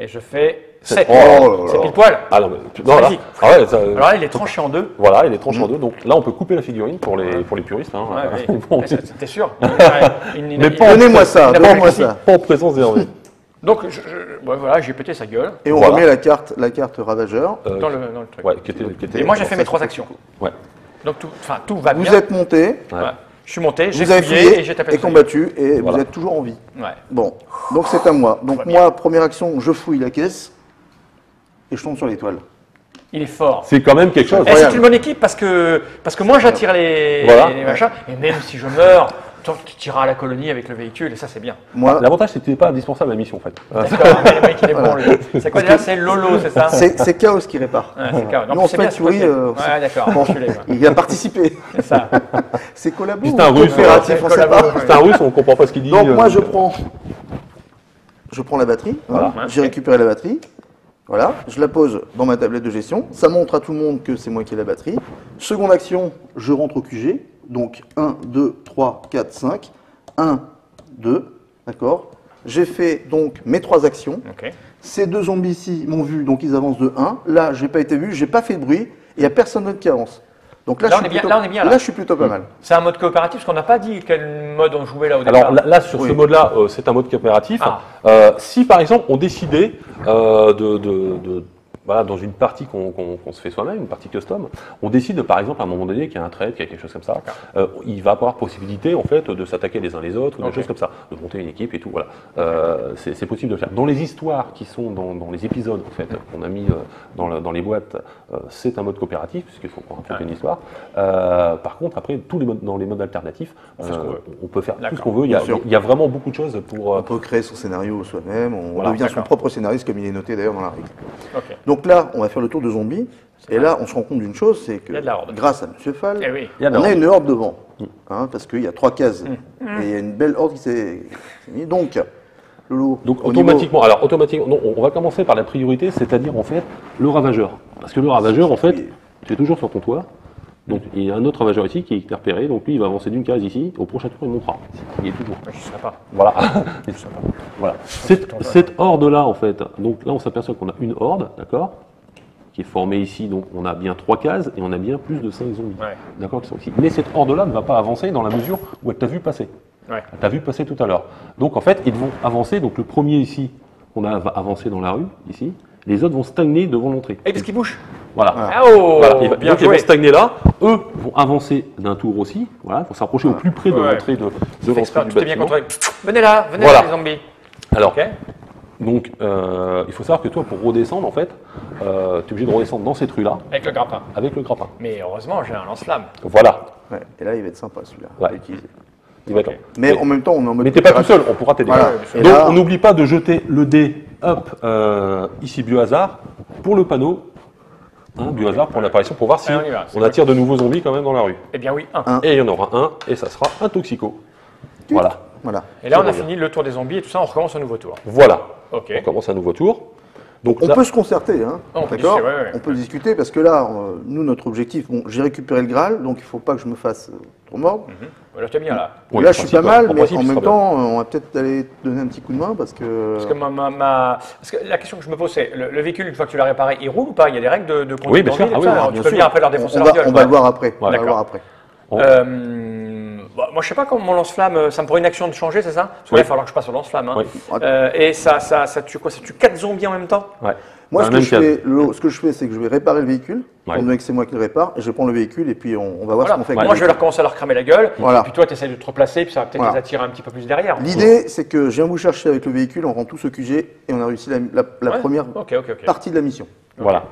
Et je fais 7. Oh là là. C'est pile poil. Ah non, mais non, là, Magnifique. ah ouais, ça- Alors là, il est tranché en deux. voilà, il est tranché en deux. Donc là, on peut couper la figurine pour les puristes. Hein. Ouais, oui. Bon, T'es sûr? Mais pas- Donnez-moi ça, il n'a pas donnez-moi réussi. ça. pas en présence d'Hervé. Donc, voilà, j'ai pété sa gueule Et on Voilà. remet la carte ravageur. dans le truc. Ouais, qui était- Et moi, j'ai fait mes 3 actions. Ouais. Donc, tout va bien. Vous êtes monté, Ouais. Ouais. Je suis monté, j'ai vous avez fouillé fouillé et j'ai tapé et le truc. combattu, et Voilà. vous êtes toujours en vie. Ouais. Bon, donc c'est à moi. Donc va moi, première action, je fouille la caisse, et je tombe sur l'étoile. Il est fort. C'est quand même quelque chose. Et c'est une bonne équipe parce que moi j'attire les machins et même si je meurs, toi tu tireras à la colonie avec le véhicule et ça c'est bien. Moi, L'avantage, c'est que tu n'es pas indispensable à la mission, en fait. D'accord, mais le mec il est bon lui. C'est quoi déjà? C'est Lolo, c'est ça? c'est Chaos qui répare. Ouais, c'est carré. Non, Nous, on c'est se bien, met c'est souris, possible. c'est- Ouais, d'accord, enculé, ouais. Il a participé. C'est ça. C'est collabo Puis ou c'est un russe, coopératif, c'est on sait collabo. pas. C'est un russe, on comprend pas ce qu'il dit. Donc moi, je prends la batterie. Voilà. J'ai récupéré la batterie. Voilà, je la pose dans ma tablette de gestion. Ça montre à tout le monde que c'est moi qui ai la batterie. Seconde action, je rentre au QG. Donc 1, 2, 3, 4, 5. 1, 2, d'accord. J'ai fait donc mes 3 actions. Ok. Ces 2 zombies ici m'ont vu, donc ils avancent de 1. Là, j'ai pas été vu, j'ai pas fait de bruit, et il n'y a personne d'autre qui avance. Donc là, Là, je on suis est bien, plutôt- là, on est bien, là. Là, je suis plutôt pas mal. C'est un mode coopératif parce qu'on n'a pas dit quel mode on jouait là au départ. Alors là, sur ce Oui. mode-là, c'est un mode coopératif. Ah. Si par exemple on décidait voilà, dans une partie qu'on se fait soi-même, une partie custom, on décide par exemple à un moment donné qu'il y a un trade, qu'il y a quelque chose comme ça, il va avoir possibilité en fait de s'attaquer les uns les autres ou des Ok. choses comme ça, de monter une équipe et tout. Voilà, c'est possible de le faire. Dans les histoires qui sont dans les épisodes en fait qu'on a mis dans les boîtes, c'est un mode coopératif puisqu'il faut qu'on raconte une histoire. Par contre, après dans les modes alternatifs, fait ce qu'on veut. on peut faire tout ce D'accord. qu'on veut. Bien sûr. Il y a vraiment beaucoup de choses pour. On peut créer son scénario soi-même, on Voilà, devient son d'accord. propre scénariste comme il est noté d'ailleurs dans la règle. Ok. Donc là, on va faire le tour de zombies, et là, on se rend compte d'une chose, c'est que Il y a de la horde. grâce à M. Fall, Eh oui. Il y a de la on a horde. une horde devant, parce qu'il y a 3 cases, et il y a une belle horde qui s'est mise. Donc, Lolo, Donc au niveau- automatiquement, non, on va commencer par la priorité, c'est-à-dire en fait le ravageur. Parce que le ravageur, en fait, tu es toujours sur ton toit. Donc il y a un autre ravageur ici qui est repéré, donc lui il va avancer d'une case ici, au prochain tour il montera. Il est toujours. Je ne sais pas. Voilà. Voilà. Cette horde-là, en fait, donc là on s'aperçoit qu'on a une horde, d'accord, qui est formée ici, donc on a bien 3 cases et on a bien plus de 5 zombies. Ouais. D'accord, qui sont ici. Mais cette horde-là ne va pas avancer dans la mesure où elle t'a vu passer. Ouais. Tu as vu passer tout à l'heure. Donc en fait, ils vont avancer. Donc le premier ici, on a va avancer dans la rue, ici. Les autres vont stagner devant l'entrée. Et qu'est-ce qui bouge? Voilà. Ah, oh, Voilà. bien Donc ils vont joué. stagner là. Eux vont avancer d'un tour aussi. Voilà. Il faut s'approcher au plus près de Ouais. l'entrée de Fais l'entrée exprès, du tout est bien bâtiment. contrôlé. Venez là, Voilà. les zombies. Alors, Ok. donc, il faut savoir que toi, pour redescendre, en fait, tu es obligé de redescendre dans cette rue-là Avec le grappin. avec le grappin. Mais heureusement, j'ai un lance-flamme. Voilà. Ouais, et là, il va être sympa celui-là, Ouais. à utiliser. Il va être Ok. long. Mais en même temps, on est en mode Mais t'es pas tout coopératif. seul, on pourra t'aider. Voilà. Et Donc là- on n'oublie pas de jeter le dé, hop, ici biohazard, pour le panneau, biohazard pour l'apparition, pour voir si Allez, on y va, c'est on attire de nouveaux zombies quand même dans la rue. Eh bien oui, un. Un. Et il y en aura un, et ça sera un toxico. Voilà. Voilà. Et là, on a revient. fini le tour des zombies et tout ça, on recommence un nouveau tour. Voilà. Ok. On commence un nouveau tour. Donc On là, peut se concerter, hein, On peut d'accord discuter, ouais. On peut discuter parce que là, nous, notre objectif, bon, j'ai récupéré le Graal, donc il ne faut pas que je me fasse trop mordre. Voilà, tu es bien là. oui, Là, en je suis pas principe, mal, en mais principe, en ce même sera bien. temps, on va peut-être aller te donner un petit coup de main parce que. Parce que, parce que la question que je me pose, c'est le véhicule, une fois que tu l'as réparé, il roule ou pas? Il y a des règles de conduite Oui, bien sûr. et tout Ah oui, ça. oui, Alors, bien tu peux sûr. bien après leur défoncer on leur va, gueule. on va quoi. le voir après. On va le D'accord. voir après. Moi, je sais pas comment mon lance-flamme, ça me pourrait une action de changer, c'est ça? Parce que là, Oui. il va falloir que je passe au lance-flamme. Hein. Oui. Et ça tue quoi? Ça tue 4 zombies en même temps? Ouais. Moi, Dans ce la que, même case. ce que je fais, c'est que je vais réparer le véhicule, Ouais. étant donné que c'est moi qui le répare, et je prends le véhicule et puis on va voir Voilà. ce qu'on fait. Moi, avec je le vais leur commencer à leur cramer la gueule. Voilà. Et puis toi, tu essaies de te replacer, puis ça va peut-être Voilà. les attirer un petit peu plus derrière. L'idée, c'est que je viens vous chercher avec le véhicule, on rend tout ce QG et on a réussi la Ouais. première Ok. partie de la mission. Voilà.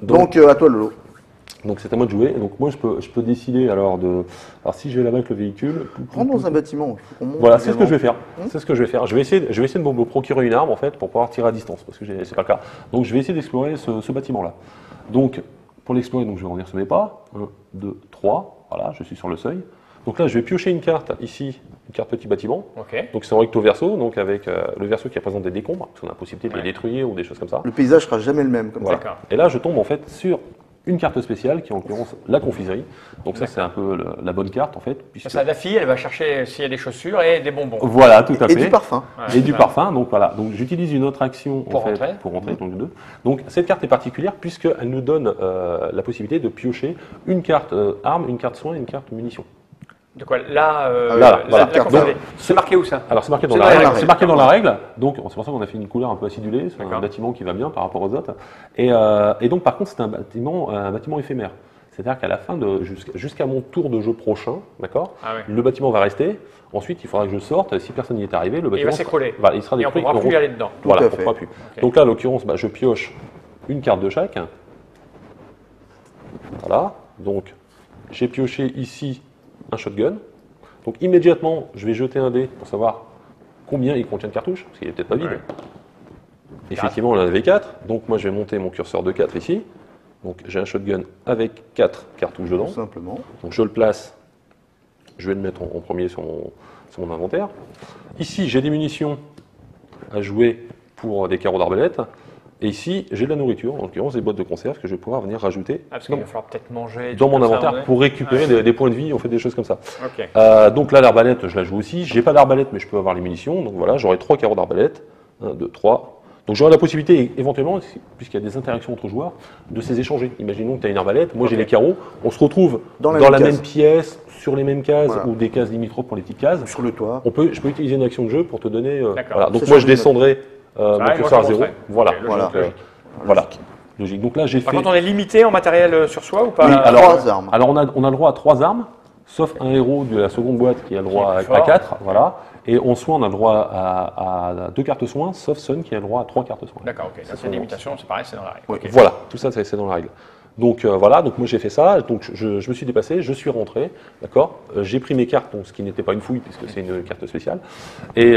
Donc, à toi, Lolo. Donc c'est à moi de jouer. Donc moi je peux décider alors de. Alors si je vais là-bas avec le véhicule. Rentre dans un bâtiment. il faut qu'on monte Voilà, c'est ce que je vais également. faire. C'est ce que je vais faire. Je vais essayer de me procurer une arme en fait pour pouvoir tirer à distance parce que c'est pas le cas. Donc je vais essayer d'explorer ce bâtiment-là. Donc pour l'explorer, donc je vais revenir sur mes pas. 1, 2, 3. Voilà, je suis sur le seuil. Donc là je vais piocher une carte ici, une carte petit bâtiment. Ok. Donc c'est en recto verso, donc avec le verso qui représente des décombres, parce qu'on a la possibilité de les Ouais. détruire ou des choses comme ça. Le paysage sera jamais le même comme Voilà. D'accord. Et là je tombe en fait sur une carte spéciale qui est en l'occurrence la confiserie. Donc ça c'est un peu la bonne carte en fait. Puisque... Ça, la fille, elle va chercher s'il y a des chaussures et des bonbons. Voilà, tout à fait. Et du parfum. Et du parfum, donc voilà. Donc j'utilise une autre action Pour en fait, rentrer. pour rentrer, donc deux. Donc cette carte est particulière puisqu'elle nous donne la possibilité de piocher une carte arme, une carte soin et une carte munition. De quoi? Là, Voilà, voilà. la confiserie. Donc, C'est marqué où ça? Alors c'est marqué dans C'est la dans la règle. règle. C'est marqué dans la règle. Donc c'est pour ça qu'on a fait une couleur un peu acidulée. C'est un D'accord. bâtiment qui va bien par rapport aux autres. Et donc par contre c'est un bâtiment éphémère. C'est-à-dire qu'à la fin de jusqu'à mon tour de jeu prochain, d'accord, Ah oui. le bâtiment va rester. Ensuite il faudra que je sorte. Si personne n'y est arrivé, le Et il bâtiment va s'écroler. Voilà, il sera Et on ne détruit. pourra plus aller dedans. Voilà, Tout à on ne fait. pourra plus. Ok. Donc là, en l'occurrence, je pioche une carte de chaque. Voilà. Donc, j'ai pioché ici un shotgun. Donc, immédiatement, je vais jeter un dé pour savoir combien il contient de cartouches, parce qu'il n'est peut-être pas vide. Ouais. Effectivement, on en avait 4. Donc, moi, je vais monter mon curseur de 4 ici. Donc, j'ai un shotgun avec 4 cartouches dedans. Tout simplement. Donc, je le place. Je vais le mettre en premier sur mon inventaire. Ici, j'ai des munitions à jouer pour des carreaux d'arbalète. Et ici, j'ai de la nourriture, en l'occurrence des boîtes de conserve que je vais pouvoir venir rajouter Ah, parce qu'il va falloir peut-être manger. dans mon tout ça, inventaire ouais. pour récupérer des points de vie, on fait des choses comme ça. Ok. Donc là, l'arbalète, je la joue aussi. J'ai pas d'arbalète, mais je peux avoir les munitions. Donc voilà, j'aurai 3 carreaux d'arbalète. 1, 2, 3. Donc j'aurai la possibilité, éventuellement, puisqu'il y a des interactions entre joueurs, de ces échanger. Imaginons que tu as une arbalète, moi j'ai Ok. les carreaux, on se retrouve Dans dans la la même même pièce, sur les mêmes cases, Voilà. ou des cases limitrophes pour les petites cases. Sur le toit. Je peux utiliser une action de jeu pour te donner. D'accord. Voilà. Donc C'est moi ça, je descendrai mon moi, curseur à je 0. remonterai. Voilà. Ok, logique, Voilà. logique. Voilà. Logique. Donc là j'ai Par fait. contre, on est limité en matériel sur soi ou pas? Oui, alors- 3 armes. Alors on a le droit à 3 armes, sauf un héros de la seconde boîte qui a le droit Qui est plus à fort. 4. Voilà. Et en soin, on a le droit à 2 cartes soins, sauf Sun qui a le droit à 3 cartes soins. D'accord, ok. Ça, c'est une limitation, c'est pareil, c'est dans la règle. Oui. Ok. Voilà, tout ça, c'est dans la règle. Donc voilà, donc moi j'ai fait ça, donc je me suis dépassé, je suis rentré, d'accord. J'ai pris mes cartes, donc, ce qui n'était pas une fouille puisque c'est une carte spéciale, et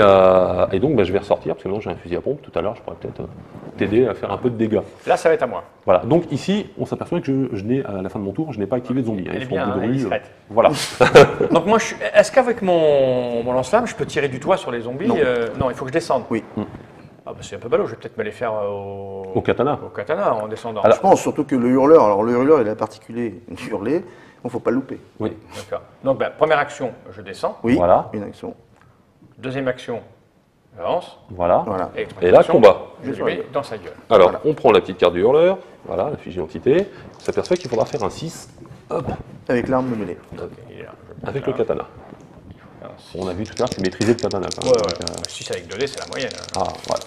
donc bah, je vais ressortir parce que maintenant j'ai un fusil à pompe. Tout à l'heure, je pourrais peut-être t'aider à faire un peu de dégâts. Là, ça va être à moi. Voilà. Donc ici, on s'aperçoit que je n'ai à la fin de mon tour, je n'ai pas activé de zombies. Elle Ils est font bien, du hein, elle est bruit. discrète. Voilà. Donc moi, est-ce qu'avec mon lance-flamme, je peux tirer du toit sur les zombies? Non. Non, il faut que je descende. Oui. Ah bah, c'est un peu ballot, je vais peut-être me les faire Au katana. au katana en descendant. Alors- Je pense surtout que le hurleur, alors le hurleur, il a particulier hurler, il ne faut pas le louper. Oui. D'accord. Donc, bah, première action, je descends. Oui, Voilà. une action. Deuxième action, j'avance. Voilà. Voilà. troisième Et là, action, combat. Je lui mets dans sa gueule. Alors, Voilà. on prend la petite carte du hurleur, voilà, la fiche d'identité. On s'aperçoit qu'il faudra faire un 6 Avec l'arme de mêlée. Ok, il est là. Je avec mets le katana. un six. On a vu tout à l'heure qu'il maîtrisait le katana. Quand Ouais, même. ouais. Donc, 6 avec 2D, c'est la moyenne. Hein. ah, voilà.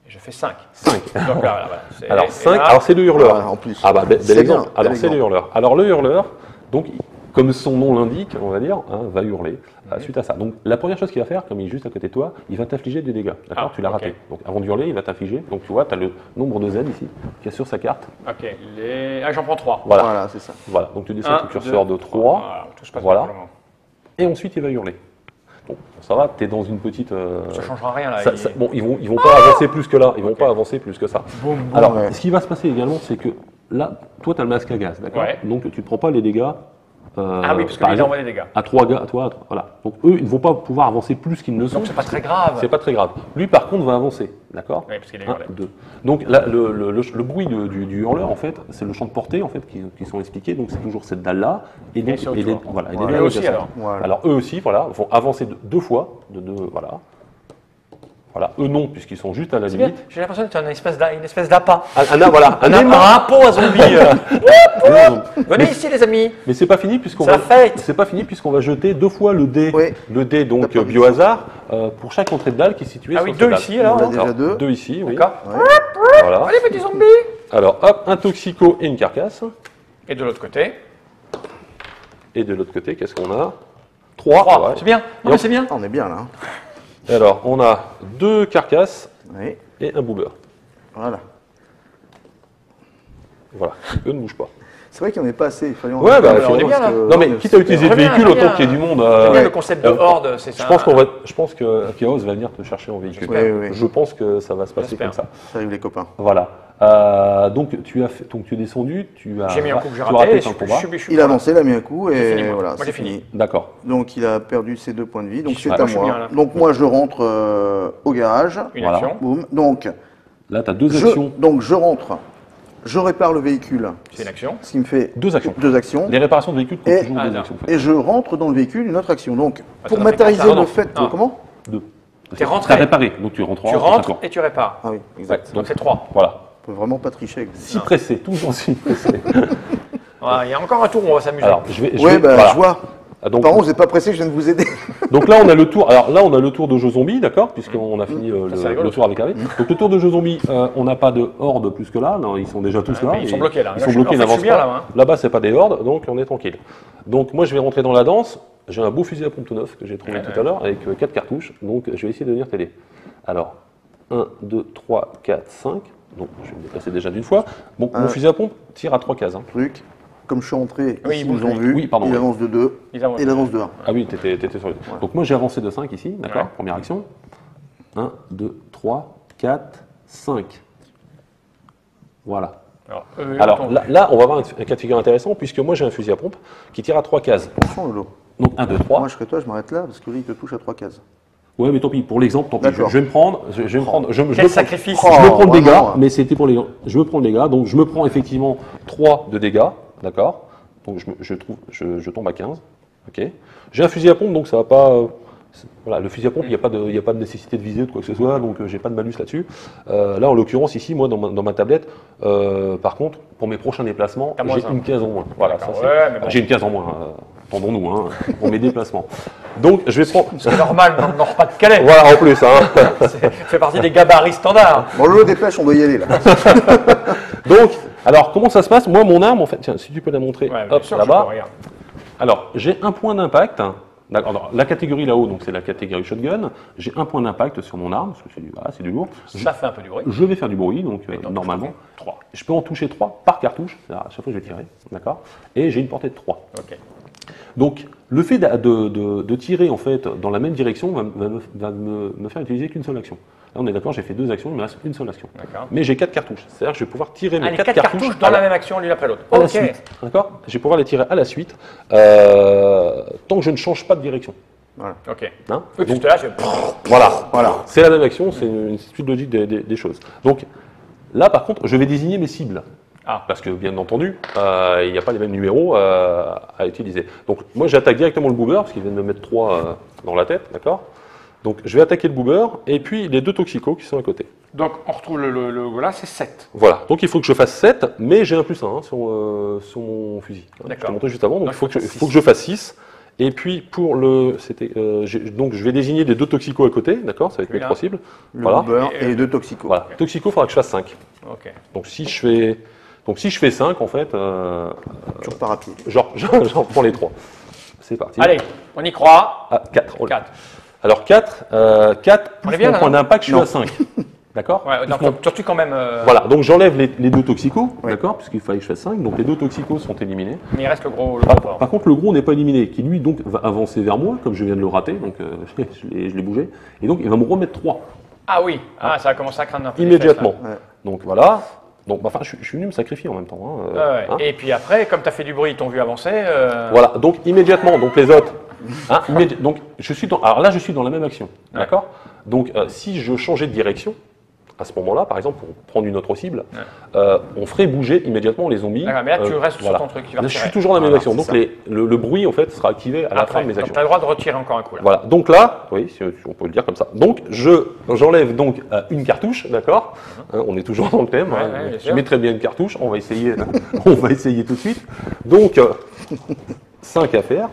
Et je fais 5. 5. Donc là, voilà. Alors, et 5, là, alors c'est le hurleur. Voilà, en plus. Ah bah, bel C'est exemple. bien, Alors, bel c'est le exemple. hurleur. Alors, le hurleur, donc, comme son nom l'indique, on va dire, hein, va hurler suite à ça. Donc, la première chose qu'il va faire, comme il est juste à côté de toi, il va t'infliger des dégâts. D'accord. Ah, Tu l'as ok. raté. Donc, avant de hurler, il va t'infliger. Donc, tu vois, tu as le nombre de Z ici, qui est sur sa carte. Ok, j'en prends 3. Voilà. Voilà, c'est ça. Voilà. Donc, tu descends ton curseur de 3. Voilà, tout se passe Voilà. bien pour le moment. Et ensuite, il va hurler. Bon, ça va, tu es dans une petite. Ça ne changera rien là. Bon, ils vont pas avancer plus que là. Ils vont Ok. pas avancer plus que ça. Boum, boum. Alors, ouais. ce qui va se passer également, c'est que là, toi, tu as le masque à gaz, d'accord. Ouais. Donc, tu ne prends pas les dégâts. Ah oui, parce que par lui, il exemple, envoie des dégâts. à 3 gars, à toi, voilà. Donc, eux, ils ne vont pas pouvoir avancer plus qu'ils ne le sont. Donc c'est pas très grave. C'est pas très grave. Lui, par contre, va avancer, d'accord. Oui, parce qu'il est 1, hurlé. 2. Donc, là, le bruit du hurleur, en fait, c'est le champ de portée, en fait, qui sont expliqués. Donc, c'est toujours cette dalle-là. Et, donc, sur le et les, toit. voilà, et les Voilà. derniers Eux aussi, adversaires. alors. Voilà. Alors, eux aussi, voilà, vont avancer deux fois. Voilà. Voilà. Eux, non, puisqu'ils sont juste à la C'est bien, limite. j'ai l'impression que tu as une espèce d'appât. Voilà. Un drapeau à zombie. Venez ici les amis. Mais c'est pas fini puisqu'on C'est la fête. C'est pas fini puisqu'on va jeter 2 fois le dé. Oui. Le dé donc D'accord. biohazard pour chaque entrée de dalle qui est située Ah sur oui, cette 2 dalle. ici alors. On a déjà 2. 2 ici, oui. D'accord. Voilà. Allez petits zombies. Alors hop, un toxico et une carcasse. Et de l'autre côté. Et de l'autre côté, qu'est-ce qu'on a 3. 3. C'est bien. Non mais c'est bien. Ah, on est bien là. Hein. Alors on a 2 carcasses Oui, et un boober. voilà. Voilà. Eux ne bougent pas. C'est vrai qu'il n'y en a pas assez. Il fallait en Ouais, bah, rajouter on est bien, parce là. que- Non mais quitte à utiliser le J'aime bien, véhicule, j'aime autant bien. qu'il y ait du monde. J'aime bien le concept de horde. C'est ça. Je pense que Chaos va venir te chercher en véhicule. Oui, oui. Je pense que ça va se passer J'espère. comme ça. Ça arrive les copains. Voilà. Donc tu es descendu, tu as J'ai mis un coup que j'ai tu as raté. ton combat. Il a avancé, il a mis un coup J'ai et fini, moi. voilà, Moi, c'est j'ai fini. fini. D'accord. Donc il a perdu ses 2 points de vie. Donc suis- c'est moi, à je suis bien, moi. là. Donc moi je rentre au garage. Une Voilà. action. Boum. Donc Là, tu as deux actions. Donc je rentre, je répare le véhicule, C'est une action. ce qui me fait Deux actions. deux actions. Les réparations de véhicules coûtent Et- toujours deux non. actions. En fait. Et je rentre dans le véhicule une autre action. Donc, Ah, pour ça, c'est matérialiser comme ça. le Non, fait. non. Comment Deux. T'es rentré. T'as réparé, donc tu rentres Tu rentres et tu répares. Ah oui, exact. Donc c'est 3. Voilà. On peut vraiment pas tricher avec vous. Si pressé, toujours si pressé. Il y a encore un tour où on va s'amuser. Alors, je Oui, vais- voilà. je vois. Ah, donc, Par contre, vous n'êtes pas pressé, je viens de vous aider. donc là, on a le tour. Alors là, on a le tour de jeu zombie, d'accord, puisqu'on a fini Ça, c'est rigolo. le tour avec Hervé. Donc le tour de jeu zombie, on n'a pas de horde plus que là. Non, ils sont déjà tous Ouais, là. mais ils sont Et bloqués, là. Ils Là, sont je suis- bloqués, en ils fait, je n'avancent suis bien, pas. là, hein. Là-bas, c'est pas des hordes, donc on est tranquille. Donc moi, je vais rentrer dans la danse. J'ai un beau fusil à pompe tout neuf que j'ai trouvé tout à l'heure avec 4 cartouches. Donc je vais essayer de venir t'aider. Alors 1, 2, 3, 4, 5. Donc je vais me déplacer déjà d'une fois. Bon, mon fusil à pompe tire à 3 cases. Hein. Truc, comme je suis entré, Oui, ici, il ils nous bouge, ont vu, oui, pardon, il oui. avance de 2, Ils avancent. et il avance de 1. Ah oui, t'étais sur le. Donc moi j'ai avancé de 5 ici, d'accord, Ouais. première action. 1, 2, 3, 4, 5. Voilà. Alors là, on va avoir un cas de figure intéressant, puisque moi j'ai un fusil à pompe qui tire à 3 cases. Attention, Lolo. Donc 1, 2, 3. Moi, je serais toi, je m'arrête là, parce que lui, il te touche à 3 cases. Ouais, mais tant pis, pour l'exemple, tant pis. D'accord. Je vais me prendre. Je vais me prendre. Je Quel me sacrifice. prends, je me prends le vraiment, dégât, ouais. mais c'était pour les. Je me prends le dégât, donc je me prends effectivement 3 de dégâts, d'accord. Donc je tombe à 15. Ok. J'ai un fusil à pompe, donc ça va pas. Voilà, le fusil à pompe, il n'y a pas de nécessité de viser ou de quoi que ce soit, donc j'ai pas de malus là-dessus. Là, en l'occurrence, ici, moi, dans ma tablette, par contre, pour mes prochains déplacements, T'as moins j'ai un. une case en moins. Voilà, D'accord, ça, ouais, mais bon. j'ai une case en moins, entendons-nous, hein, pour mes déplacements. Donc, je vais prendre. C'est normal dans le Nord-Pas-de-Calais. Voilà, en plus, hein. C'est fait partie des gabarits standards. Bon, Lolo, dépêche, on doit y aller, là. Donc, alors, comment ça se passe? Moi, mon arme, en fait, tiens, si tu peux la montrer, Ouais, hop, bien sûr, là-bas. je peux, regarde. Alors, j'ai un point d'impact. D'accord, alors, la catégorie là-haut, donc c'est la catégorie shotgun. J'ai un point d'impact sur mon arme, parce que c'est du lourd. Ça fait un peu du bruit. Je vais faire du bruit, donc donc, normalement. 3. Je peux en toucher 3 par cartouche, c'est-à-dire à chaque fois je vais tirer, d'accord. Et j'ai une portée de 3. Ok. Donc, le fait de tirer en fait dans la même direction va me faire utiliser qu'une seule action. Là, on est d'accord, j'ai fait 2 actions, il me reste une seule action. D'accord. Mais j'ai 4 cartouches, c'est-à-dire que je vais pouvoir tirer mes Les 4 4 cartouches cartouches dans la même action, l'une après l'autre. à la Ok. suite. D'accord. Je vais pouvoir les tirer à la suite tant que je ne change pas de direction. Ok. Hein. Oui, parce Donc, que là, c'est. voilà. C'est la même action, c'est une suite logique des choses. Donc là, par contre, je vais désigner mes cibles. Ah. Parce que, bien entendu, il n'y a pas les mêmes numéros à utiliser. Donc, moi, j'attaque directement le boober, parce qu'il vient de me mettre 3 dans la tête, d'accord. Donc, je vais attaquer le boober, et puis les 2 toxicos qui sont à côté. Donc, on retrouve voilà, c'est 7. Voilà. Donc, il faut que je fasse 7, mais j'ai un plus 1 sur mon fusil. Hein. Je t'ai montré juste avant, donc il faut que je fasse 6. Et puis, pour le. Donc, je vais désigner les 2 toxicos à côté, d'accord. Ça va être mes 3 cibles. Le Voilà. boober et les 2 toxicos. Voilà. Toxico, il faudra que je fasse 5. Ok. Donc si je fais 5, en fait, Tu repars à pied. j'en prends les 3. C'est parti. Allez, on y croit. Ah, 4. 4. Alors 4, On est plus bien, mon là, point non d'impact, je suis Non. à 5. D'accord. Ouais, Plus donc, mon- surtout quand même. Voilà, donc j'enlève les 2 toxicos, Ouais. d'accord, puisqu'il fallait que je fasse 5. Donc les 2 toxicos sont éliminés. Mais il reste le gros. Par contre, le gros n'est pas éliminé, qui lui donc va avancer vers moi, comme je viens de le rater, donc je l'ai bougé. Et donc il va me remettre 3 Ah oui, ça a commencé à craindre un peu. immédiatement. Ouais. Donc voilà. Donc enfin, je suis venu me sacrifier en même temps. Hein, Ouais. hein. Et puis après, comme tu as fait du bruit, ils t'ont vu avancer. Voilà, donc immédiatement, donc les autres. Hein, donc alors là, je suis dans la même action, Ouais. d'accord. Donc si je changeais de direction, à ce moment-là, par exemple, pour prendre une autre cible, on ferait bouger immédiatement les zombies. D'accord, mais là, tu restes sur ton truc, il va Là, je retirer. suis toujours dans la même Voilà, action, c'est donc ça. le bruit en fait sera activé à la fin de mes Donc actions. tu as le droit de retirer encore un coup là. Voilà, donc là, oui, si on peut le dire comme ça. Donc j'enlève donc une cartouche, d'accord. Hein, on est toujours dans le thème. Ouais, hein. ouais, bien Je sûr. mettrai bien une cartouche. On va essayer, on va essayer tout de suite. Donc 5 à faire.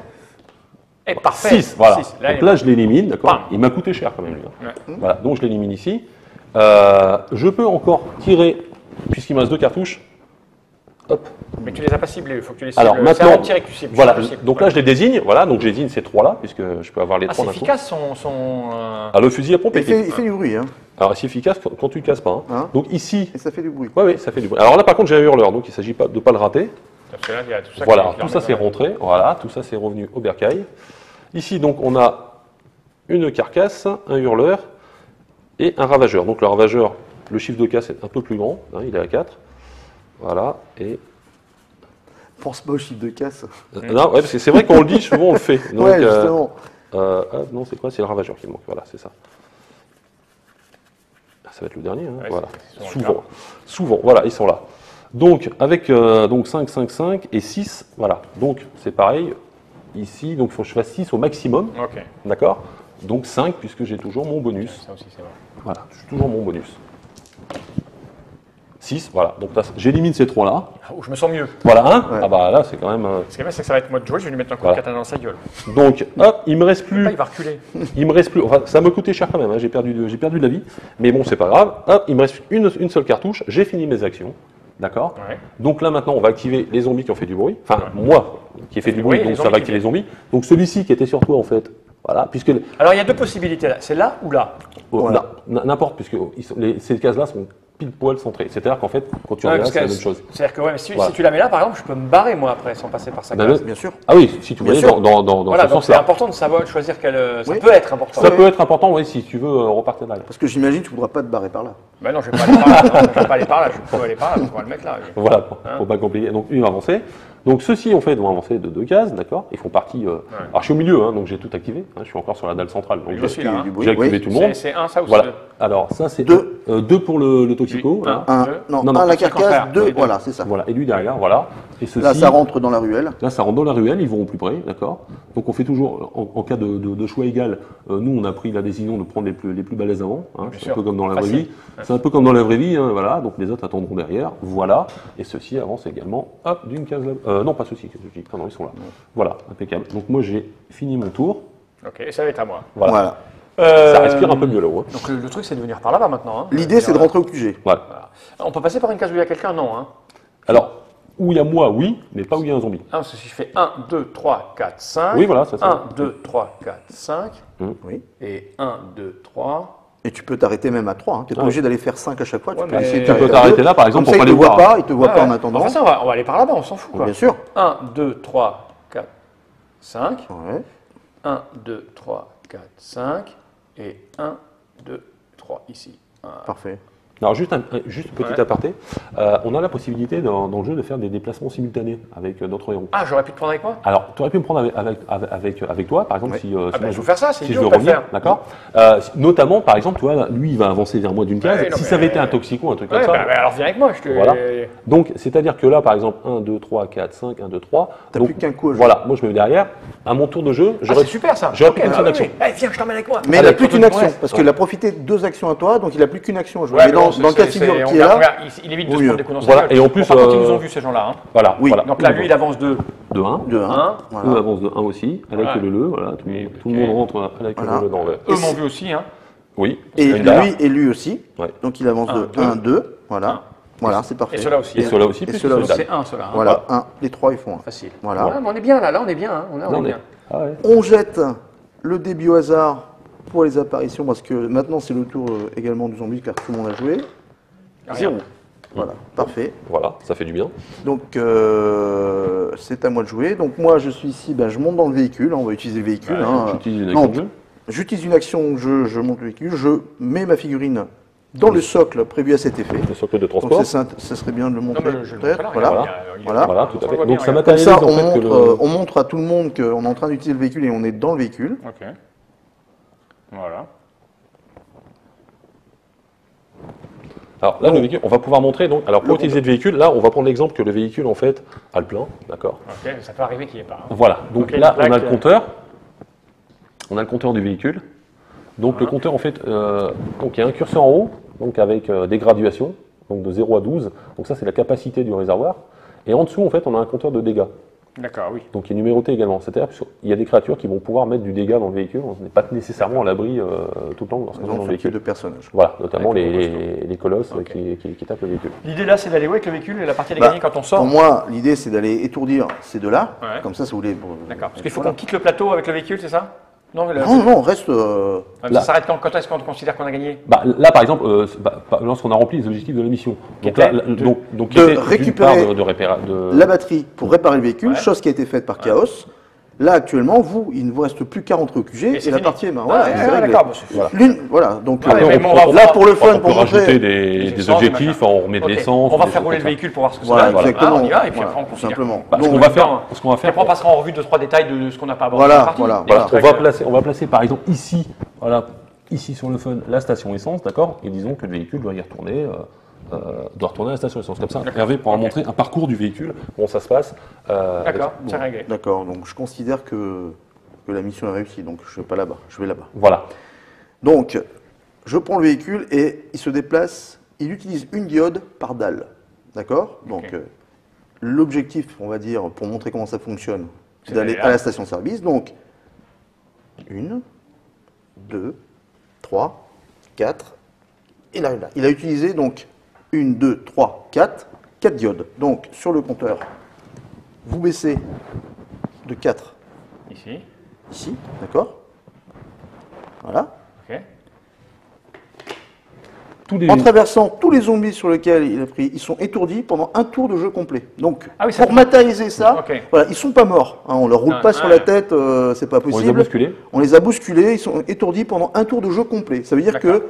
Et parfait. 6, voilà. Six. Donc là, je l'élimine, d'accord. Bam. Il m'a coûté cher quand même, lui. Hein. Ouais. Voilà, donc je l'élimine ici. Je peux encore tirer, puisqu'il me reste 2 cartouches. Hop. Mais tu les as pas ciblés, il faut que tu les cibles. Alors C'est maintenant, avant de tirer que tu cibles. voilà. tu cibles. Donc là, je les désigne. Voilà, donc je désigne ces 3-là, puisque je peux avoir les 3 c'est d'un coup. efficace son. Ah, le fusil à pompe Il est fait, il fait du bruit, hein. Alors, c'est efficace quand tu le casses pas. Hein. Hein. Donc ici, Et ça fait du bruit. oui, ça fait du bruit. Alors là, par contre, j'ai un hurleur, donc il ne s'agit pas de ne pas le rater. Parce que là, il y a tout ça Voilà, qui tout ça c'est rentré. Voilà, tout ça c'est revenu au bercail. Ici, donc, on a une carcasse, un hurleur et un ravageur. Donc le ravageur, le chiffre de casse est un peu plus grand, hein, il est à 4. Voilà, et... Pense pas au chiffre de casse. non, ouais, parce que c'est vrai qu'on le dit, souvent on le fait. Donc, ouais, justement. non, c'est quoi? C'est le ravageur qui manque, voilà, c'est ça. ça va être le dernier, hein, Ouais, voilà. c'est souvent Souvent, voilà, ils sont là. Donc, avec donc 5, 5, 5 et 6, voilà. Donc, c'est pareil, ici, donc il faut que je fasse 6 au maximum, Ok. d'accord? Donc 5, puisque j'ai toujours mon bonus. Ça aussi, c'est vrai. Voilà, j'ai toujours mon bonus. 6, voilà. Donc là, j'élimine ces trois-là. Oh, je me sens mieux. Voilà, un. Ouais. Ah bah là, c'est quand même... Ce qui est bien, c'est que ça va être moi de jouer, je vais lui mettre un coup Voilà. de katana dans sa gueule. Donc, hop, il me reste Là, plus... il va reculer. Il me reste plus... Enfin, ça me coûtait cher quand même, hein, j'ai perdu de la vie. Mais bon, c'est pas grave. Hop, il me reste une seule cartouche. J'ai fini mes actions. D'accord. Ouais. Donc là, maintenant, on va activer les zombies qui ont fait du bruit. Enfin, moi, qui ai fait du bruit, et les donc ça zombies va qui activer les zombies. Donc celui-ci qui était sur toi, en fait... Voilà, puisque... Alors, il y a deux possibilités là. C'est là ou là? Voilà. N'importe, puisque ces cases-là sont pile poil centrées. C'est-à-dire qu'en fait, quand tu Ouais, regardes, parce c'est la que même chose. C'est-à-dire que ouais, mais si Voilà. tu la mets là, par exemple, je peux me barrer moi après sans passer par sa Bah, case. Bien sûr. Ah oui, si tu Bien voulais sûr. dans Voilà, ce donc c'est sens-là. important de savoir de choisir quel. Ça Oui. peut être important. Ça peut être important, oui, si tu veux repartir derrière. Parce que j'imagine que tu ne voudras pas te barrer par là. Ben non, je vais pas aller par là. Non, je vais pas aller par là. Je peux aller par là, donc on va le mettre là. Voilà, pour Hein. pas compliquer. Donc, une avancée. Donc, ceux-ci, en fait, vont avancer de 2 cases, d'accord? Ils font partie. Alors, je suis au milieu, hein, donc j'ai tout activé. Hein, je suis encore sur la dalle centrale. Donc, Je suis là. Du Hein. bruit, j'ai activé oui. tout le monde. C'est un, ça ou Voilà. c'est deux? Alors, ça, c'est Deux. 2 pour le toxico. Oui, Voilà. Un, Deux. non, Non, non, un la c'est le carcasse, contraire. deux, Les deux. voilà, c'est ça. Voilà. Et lui derrière, voilà. Et ceci, Là, ça rentre dans la ruelle. Là, ça rentre dans la ruelle, ils vont au plus près, d'accord? Donc, on fait toujours, en cas de choix égal, nous, on a pris la décision de prendre les plus balèzes avant. Hein, c'est sûr. un peu comme dans la vraie Facile. vie. C'est un peu comme dans la vraie vie, hein, voilà. Donc, les autres attendront derrière, voilà. Et ceux-ci avancent également, hop, d'une case là. Non, pas ceux-ci, pardon, ils sont là. Voilà, impeccable. Donc, moi, j'ai fini mon tour. Ok, et ça va être à moi. Voilà. Voilà. Ça respire un peu mieux là-haut. Hein. Donc le truc, c'est de venir par là-bas maintenant. Hein. L'idée, c'est de rentrer au QG. Voilà. Voilà. On peut passer par une case où il y a quelqu'un? Non. Hein. Alors, où il y a moi, oui, mais pas où il y a un zombie. Ah, parce que si je fais 1, 2, 3, 4, 5. Oui, voilà, ça, c'est 1, 2, 3, 4, 5. Oui. Et 1, 2, 3. Et tu peux t'arrêter même à 3. Tu n'es pas obligé d'aller faire 5 à chaque fois. Ouais, tu peux mais essayer de tu peux t'arrêter à t'arrêter deux. là, par exemple, Comme ça, pour ils aller te voient voir. pas, ils te voient pas en attendant. Enfin, ça, on va aller par là-bas, on s'en fout. Quoi. Bien sûr. 1, 2, 3, 4, 5. Ouais. 1, 2, 3, 4, 5. Et 1, 2, 3 ici. Parfait. Alors juste petit Ouais. aparté, on a la possibilité dans le jeu de faire des déplacements simultanés avec d'autres héros. Ah, j'aurais pu te prendre avec moi? Alors tu aurais pu me prendre avec toi, par exemple, Ouais. si, Ah, si bah, moi, je veux faire ça, c'est si je idiot veux de le revenir, faire. d'accord. Notamment, par exemple, tu vois, lui il va avancer vers moi d'une case. Ouais, non, si mais- ça avait été un toxico, un truc Ouais, comme ça. bah, alors viens avec moi. Je te... Voilà. Donc c'est-à-dire que là, par exemple, 1, 2, 3, 4, 5, 1, 2, 3. T'as donc, plus qu'un coup à jouer. Voilà, moi je me mets derrière. À mon tour de jeu, Ah, j'aurais c'est super ça. j'aurais Ok, pris une bah seule oui, action. oui. Allez, viens, je t'emmène avec moi. Mais il n'a Allez, plus qu'une ouais. action, parce qu'il a profité de 2 actions à toi, donc il n'a plus qu'une action à jouer. Ouais, mais mais bon, dans le cas de figure qui est là, il évite de vaut se mieux. prendre des coups dans sa Voilà, gueule. et en plus, Par contre, ils nous ont vu ces gens-là. Hein. Voilà, Oui. voilà. Donc là, lui, il avance de de 1. de 1. Un. Eux Voilà. avancent de 1 aussi, avec Ouais. le le, voilà, tout le monde rentre avec Voilà. le dans le. Eux m'ont vu aussi. Hein. Oui. Et une barre. lui aussi. Ouais. Donc il avance de 1, 2. Voilà. Voilà, c'est parfait. Et ceux-là aussi. Et hein. ceux-là aussi, Et plus ceux-là une aussi. dalle. C'est un, ceux-là. Hein. Voilà, 1. Les 3, ils font 1. Facile. Voilà. Ouais, mais on est bien là, on est bien. Hein. On Non, est mais- bien. Ah ouais. On jette le débit au hasard pour les apparitions, parce que maintenant c'est le tour également du zombie, car tout le monde a joué. Rien. 0. Voilà, parfait. Voilà, ça fait du bien. Donc c'est à moi de jouer. Donc moi je suis ici, ben, je monte dans le véhicule, on va utiliser le véhicule. Ouais, hein. J'utilise une Non, action de jeu. J'utilise une action, je monte le véhicule, je mets ma figurine dans le socle prévu à cet effet. Le socle de Donc transport. ça serait bien de le Non, montrer. mais je le peut-être. montre là. Voilà. Voilà. Voilà, tout à On fait. voit Donc bien, ça regarde. Comme matérialise ça, en fait que le. on montre à tout le monde qu'on est en train d'utiliser le véhicule et on est dans le véhicule. Ok. Voilà. Alors là, le véhicule, on va pouvoir montrer. Donc, alors pour Le utiliser le véhicule, là, on va prendre l'exemple que le véhicule en fait a le plein, d'accord. Ok, ça peut arriver qu'il n'y ait pas. Hein. Voilà. Donc Ok, là, une on a le plaque, compteur. On a le compteur du véhicule. Donc le Voilà. compteur en fait, donc il y a un curseur en haut, donc avec des graduations, donc de 0 à 12. Donc ça, c'est la capacité du réservoir. Et en dessous, en fait, on a un compteur de dégâts. D'accord, oui. Donc qui est numéroté également. C'est-à-dire qu'il y a des créatures qui vont pouvoir mettre du dégât dans le véhicule. On n'est pas nécessairement à l'abri tout le temps lorsqu'on est Dans dans le ce type véhicule. de personnage. Voilà, notamment Avec les colosses Ok. qui tapent le véhicule. L'idée là, c'est d'aller où avec le véhicule et la partie elle est Bah, gagnée quand on sort. Pour moi, l'idée c'est d'aller étourdir ces deux-là. Ouais. Comme ça, si vous voulez. D'accord. Parce qu'il faut Voilà. qu'on quitte le plateau avec le véhicule, c'est ça? Non, Non, reste. Ça Là. s'arrête quand est-ce qu'on considère qu'on a gagné? Bah, là, par exemple, lorsqu'on a rempli les objectifs de la mission. Qui Donc là, était donc de qui était d'une récupérer part de la batterie pour réparer le véhicule, Ouais. chose qui a été faite par Chaos. Là, actuellement, il ne vous reste plus qu'à rentrer au QG et, c'est la fini. partie est marre. Ah, Voilà, ouais, c'est réglé. d'accord, bah, c'est Voilà. Voilà, donc Ah, euh, mais bon, on va là voir. pour le fun, on peut pour rajouter montrer. des essences, objectifs, on remet de Ok. l'essence. On va des faire choses rouler comme le ça. véhicule pour voir ce que Voilà, ça donne. exactement. Ah, on y va et puis Voilà, après on tout considère. simplement. Bah, ce Donc, qu'on va faire, ce qu'on va faire, Après, on passera en revue 2-3 détails de ce qu'on n'a pas abordé. Voilà, dans la partie. voilà, Des voilà. petits on trucs, va placer par exemple ici, voilà, ici sur le fun la station essence, d'accord, et disons que le véhicule doit y retourner. Doit retourner à la station essence. Comme ça, Hervé pourra montrer un parcours du véhicule, comment ça se passe. D'accord, c'est réglé. D'accord, donc je considère que la mission est réussie, donc je ne vais pas là-bas, je vais là-bas. Voilà. Donc, je prends le véhicule et il se déplace, il utilise une diode par dalle. D'accord. Donc, l'objectif, on va dire, pour montrer comment ça fonctionne, c'est d'aller à la station-service. Donc, 1, 2, 3, 4, il arrive là. Il a utilisé donc 1, 2, 3, 4 diodes. Donc, sur le compteur, vous baissez de 4 ici, d'accord. Voilà. Ok. En traversant tous les zombies sur lesquels il a pris, ils sont étourdis pendant un tour de jeu complet. Donc, oui, pour matérialiser ça, voilà, ils sont pas morts. Hein, on leur roule pas sur la tête, c'est pas possible. On les a bousculés. On les a bousculés, ils sont étourdis pendant un tour de jeu complet. Ça veut dire que,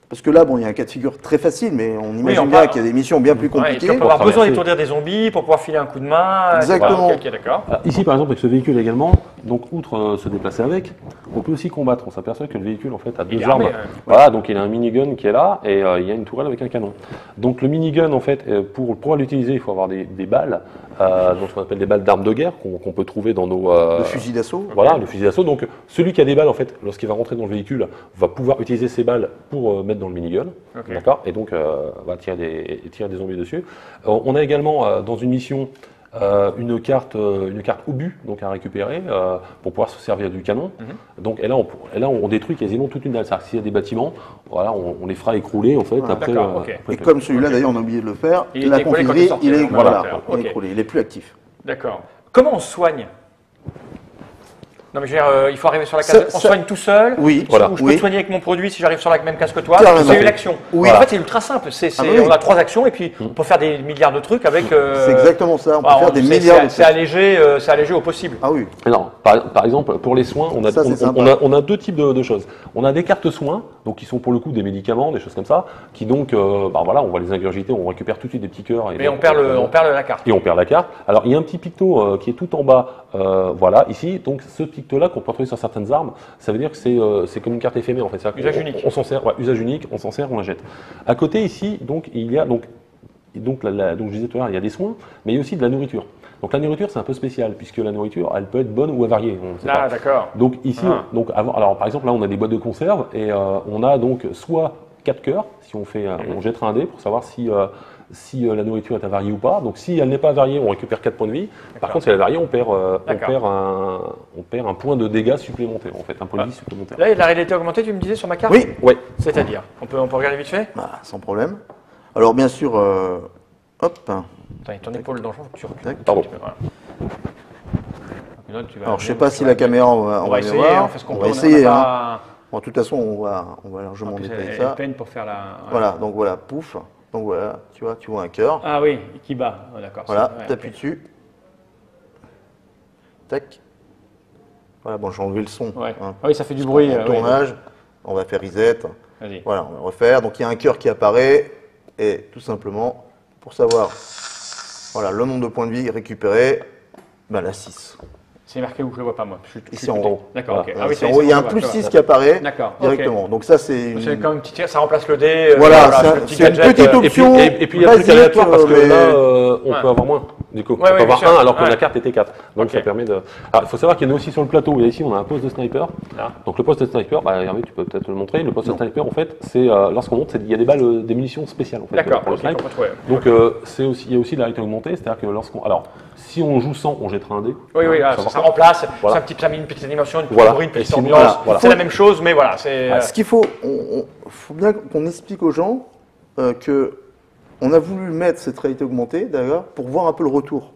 parce que là, bon, il y a un cas de figure très facile, mais on imagine bien qu'il y a des missions bien plus compliquées. On peut avoir besoin d'étourdir des zombies pour pouvoir filer un coup de main. Exactement. Ok, d'accord. Ici, par exemple, avec ce véhicule également, donc outre se déplacer avec, on peut aussi combattre. On s'aperçoit que le véhicule en fait a deux armes. Voilà, donc il a un minigun qui est là et il y a une tourelle avec un canon. Donc le minigun, en fait, pour pouvoir l'utiliser, il faut avoir des balles, donc ce qu'on appelle des balles d'armes de guerre qu'on peut trouver dans nos le fusil d'assaut. Voilà, le fusil d'assaut. Donc celui qui a des balles, en fait, lorsqu'il va rentrer dans le véhicule, va pouvoir utiliser ses balles pour mettre dans le minigun. D'accord. Et donc va tirer des zombies dessus. On a également dans une mission une carte obus donc à récupérer pour pouvoir se servir du canon. Donc et là on détruit quasiment toute une dalle. C'est-à-dire que s'il y a des bâtiments, voilà, on les fera écrouler en fait. Après, et comme celui-là d'ailleurs on a oublié de le faire, la configurer, il est écroulé, il est plus actif. D'accord. Comment on soigne? Non mais je veux dire, il faut arriver sur la case. On soigne tout seul. Oui. Voilà. Je peux te soigner avec mon produit si j'arrive sur la même case que toi. Carrément. C'est une action. Oui. En fait, c'est ultra simple. On a 3 actions et puis on peut faire des milliards de trucs avec. C'est exactement ça. On peut faire des milliards de trucs. C'est allégé au possible. Ah oui. Alors, par exemple, pour les soins, on a 2 types de choses. On a des cartes soins, donc qui sont pour le coup des médicaments, des choses comme ça, qui donc, voilà, on va les ingurgiter, on récupère tout de suite des petits cœurs. Mais on perd la carte. Et on perd la carte. Alors, il y a un petit picto qui est tout en bas, voilà, ici. Donc, ce picto-là qu'on peut retrouver sur certaines armes, ça veut dire que c'est comme une carte éphémère en fait. Usage unique. On s'en sert, usage unique, on s'en sert, on la jette. À côté ici, donc il y a donc je disais tout à l'heure, il y a des soins, mais il y a aussi de la nourriture. Donc la nourriture c'est un peu spécial puisque la nourriture elle peut être bonne ou avariée. D'accord. Donc ici, alors par exemple là on a des boîtes de conserve et on a donc soit 4 cœurs si on fait, on jettera un dé pour savoir si la nourriture est avariée ou pas. Donc si elle n'est pas avariée, on récupère 4 points de vie. Par contre, si elle est avariée, on perd un point de dégâts supplémentaire, en fait, un point de vie supplémentaire. Là, il y a de la réalité augmentée, tu me disais, sur ma carte? Oui. Ouais. C'est-à-dire, on peut regarder vite fait? Sans problème. Alors bien sûr, hop. Attends, ton épaule dans le champ, faut que tu recules. Pardon. Alors je sais pas si la caméra, on va essayer, voir. on fait ce qu'on on peut. va essayer. Bon, de toute façon, on va largement détailler ça. Peine pour faire la. Voilà, donc voilà, pouf. Donc voilà, tu vois un cœur. Ah oui, qui bat, d'accord. Voilà, t'appuies dessus. Tac. Voilà, bon, j'ai enlevé le son. Ouais. Ah oui, ça fait du bruit. Tournage, on va faire reset. Vas-y. Voilà, on va refaire. Donc il y a un cœur qui apparaît. Et tout simplement, pour savoir voilà, le nombre de points de vie récupérés, ben la 6. C'est marqué où je ne le vois pas moi. Ici en haut. D'accord, ok. Ah oui, il y a un plus 6 qui apparaît directement. Okay. Donc ça c'est une... C'est quand même petit, ça remplace le dé. Voilà, c'est une petite option. Et puis il y a plus aléatoire parce que là, on peut avoir moins. Du coup, on peut avoir 1 alors que la carte était 4. Donc ça permet de... Alors il faut savoir qu'il y en a aussi sur le plateau. Et ici on a un poste de sniper. Donc le poste de sniper, Hervé tu peux peut-être le montrer. Le poste de sniper en fait, c'est lorsqu'on monte, il y a des balles, des munitions spéciales en fait. D'accord, pour le sniper. Donc il y a aussi de la réalité augmentée. C'est-à-dire que lorsqu'on... Alors si on joue 100, on jettera un dé. Oui, ça remplace. Ça met une petite animation, une petite bruit, une petite ambiance. C'est la même chose, mais voilà. Ce qu'il faut, faut bien qu'on explique aux gens que on a voulu mettre cette réalité augmentée, d'ailleurs, pour voir un peu le retour.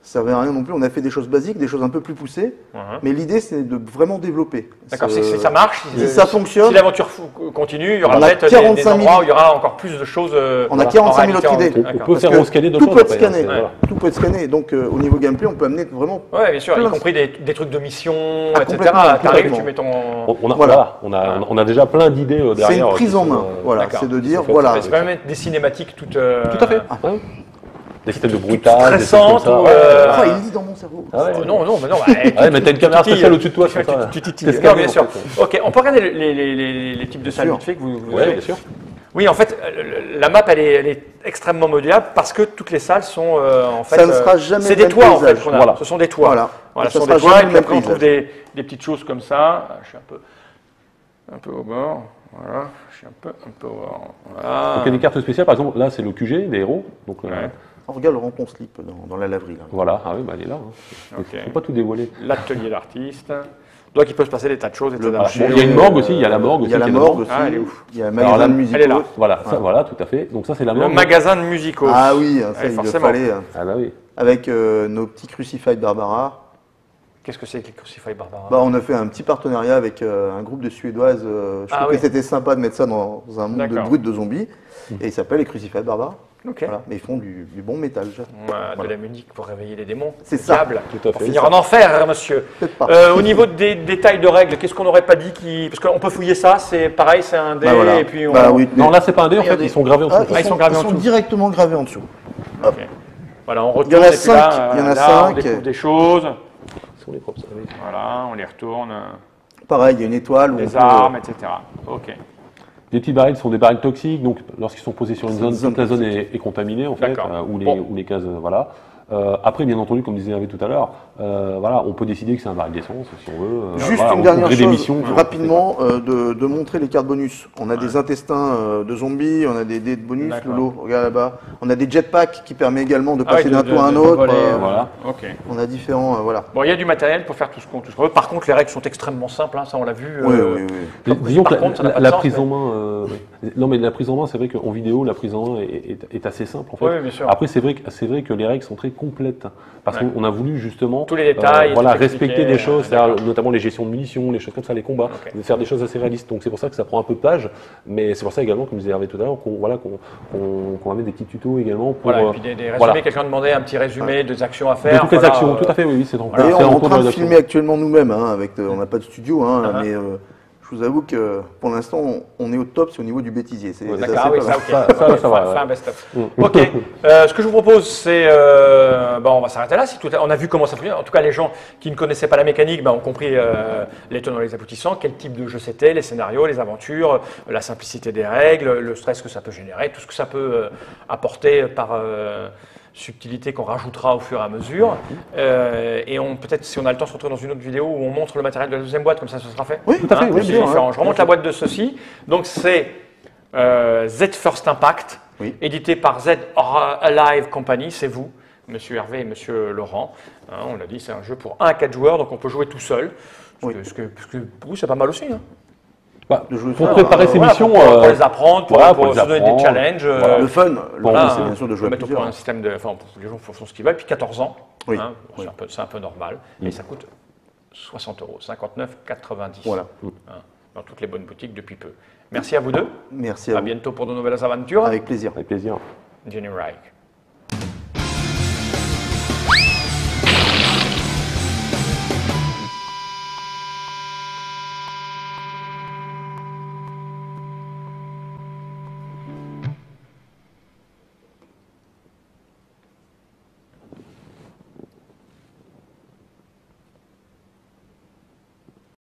Ça ne servait à rien non plus. On a fait des choses basiques, des choses un peu plus poussées, mais l'idée c'est de vraiment développer. D'accord, si ça marche, si ça fonctionne, si l'aventure continue, il y aura peut-être des endroits où il y aura encore plus de choses. On a 45 000 autres idées. On peut faire rescanner de tout peut être scanné. Tout peut être scanné. Donc au niveau gameplay, on peut amener vraiment. Oui, bien sûr, y compris des trucs de mission, etc. T'arrives, tu mets ton. On a déjà plein d'idées derrière. C'est une prise en main. Voilà, c'est de dire voilà. C'est quand même des cinématiques toutes. Tout à fait. des systèmes de bruitage, des choses stressantes comme ça. ou, Ah, il lit dans mon cerveau. Ah ouais. Non, mais non. Ouais, mais t'as une caméra spéciale au-dessus de toi, c'est ça. Tu titilles. T'es Non, scanné, bien en sûr. fait. Ok, on peut regarder les types de salles sûr. vite fait que vous Ouais, avez. bien sûr. Oui, en fait, la map, elle est extrêmement modulable parce que toutes les salles sont en fait. Ça ne sera jamais c'est le des même toits en fait paysage. qu'on a. Voilà. Ce sont des toits. Voilà. ce Ça sont sera des toits jamais et le puis même après on trouve paysage. des petites choses comme ça. Je suis un peu au bord. Voilà. Je suis un peu au bord. Voilà. Donc il y a des cartes spéciales, par exemple, là c'est le QG des héros. Donc, Ouais. Oh, regarde, rends ton slip dans la laverie. Là. voilà, ah oui, bah, elle est là. Hein. Ok. Faut pas tout dévoiler. L'atelier d'artiste. Donc il peut se passer des tas de choses, etc. Le marché, Bon, il y a une morgue aussi, il y a la morgue Il y a aussi la qui est morgue dedans. aussi. Ah, elle est ouf. Il y a un Alors magasin là, de musique. elle est là. Voilà, ça, voilà, tout à fait. Donc ça c'est la Le morgue. magasin de musicaux. Ah oui, ça, Ouais, il forcément. le fallait. Ah bah oui. Avec nos petits Crucified Barbara. Qu'est-ce que c'est que les Crucified Barbara? Bah, on a fait un petit partenariat avec un groupe de Suédoises. Je Ah trouve oui. que c'était sympa de mettre ça dans un monde de D'accord. brut de zombies. Et il s'appelle les Crucified Barbara. Ok. Voilà. Mais ils font du bon métal. déjà. De la musique pour réveiller les démons. C'est le ça. diable. Tout à Pour fait. finir en enfer, monsieur. Peut-être pas. Au niveau des détails de règles, qu'est-ce qu'on n'aurait pas dit qui... Parce qu'on peut fouiller ça, c'est pareil, c'est un dé, Bah, voilà. et puis on... Bah, oui. Non, là c'est pas un dé, en fait, Regardez. ils sont gravés en dessous. ils sont gravés en Ils sont dessous. directement gravés en dessous. Ok. Voilà, on retourne, Il y en a et puis cinq, là, il y en a là, on cinq. découvre des choses. Ils sont les propres, ça, oui. Voilà, on les retourne, Pareil, il y a une étoile. Où on les peut- armes, etc. Ok. Les petits barils sont des barils toxiques, donc lorsqu'ils sont posés sur une C'est zone, une zone toute la zone est contaminée en fait, D'accord. ou les, Bon. ou les cases, voilà. Après, bien entendu, comme disait Hervé tout à l'heure, voilà, on peut décider que c'est un baril d'essence si on veut. Juste voilà, une on dernière trouverait des chose, missions, rapidement, de montrer les cartes bonus. On a des intestins de zombies, on a des dés de bonus, D'accord. Lolo, regarde là-bas. On a des jetpacks qui permet également de Ah oui, passer d'un de- toit à un de autre. voler, voilà. Ok. On a différents, voilà. Bon, il y a du matériel pour faire tout ce qu'on veut. Par contre, les règles sont extrêmement simples, hein, ça on l'a vu. Oui, oui, oui. Disons que Par contre, ça n'a pas de la sens, prise mais- en main, non mais la prise en main, c'est vrai qu'en vidéo, la prise en main est assez simple en fait. Oui, bien sûr. Après, c'est vrai que les règles sont très complètes parce Ouais. qu'on a voulu justement Tous les détails, voilà, tout respecter expliquer, des choses, d'accord. c'est-à-dire notamment les gestions de munitions, les choses comme ça, les combats, Ok. de faire des choses assez réalistes. Donc c'est pour ça que ça prend un peu de page, mais c'est pour ça également, comme disait Hervé tout à l'heure, qu'on va mettre des petits tutos également pour Voilà, et puis des résumés, voilà. quelqu'un demandait un petit résumé des actions à de faire. toutes les voilà, actions. Tout à fait, oui, c'est en D'ailleurs, c'est on est en cours train de rédaction. filmer actuellement nous-mêmes, hein, on n'a pas de studio, hein, Uh-huh. mais je vous avoue que pour l'instant, on est au top, c'est au niveau du bêtisier. C'est Ouais, c'est D'accord, assez ah oui, pas ça, mal. ok. Ça va, Fin ouais. best-of. Mm. Ok, ce que je vous propose, c'est. On va s'arrêter là. On a vu comment ça fonctionne. En tout cas, les gens qui ne connaissaient pas la mécanique ont compris les tenants et les aboutissants, quel type de jeu c'était, les scénarios, les aventures, la simplicité des règles, le stress que ça peut générer, tout ce que ça peut apporter par. Subtilité qu'on rajoutera au fur et à mesure. Et peut-être, si on a le temps, se retrouver dans une autre vidéo où on montre le matériel de la deuxième boîte, comme ça, ce sera fait. Oui, Tout à fait, oui, c'est bien sûr, différent. Je remonte la boîte de ceci. Donc, c'est Z First Impact, Oui. édité par Z Alive Company, c'est vous, Monsieur Hervé et Monsieur Laurent. Hein, on l'a dit, c'est un jeu pour 1 à 4 joueurs, donc on peut jouer tout seul. Oui. Parce que pour vous, c'est pas mal aussi. Hein. Bah, De jouer pour ça, préparer ces Voilà, missions, pour les apprendre, pour, voilà, pour pour les se donner des apprendre. challenges. Voilà. Le fun, Voilà, c'est hein, bien sûr de jouer à mettre au point plusieurs. un système de. Enfin, les gens font ce qu'ils veulent, puis 14 ans. Oui. Hein, bon, Oui. c'est un peu normal. Et ça coûte 60 €, 59,90 €. Voilà. Hein, dans toutes les bonnes boutiques depuis peu. Merci à vous deux. Merci à À vous. bientôt pour de nouvelles aventures. Avec plaisir. avec plaisir. Jenny Reich.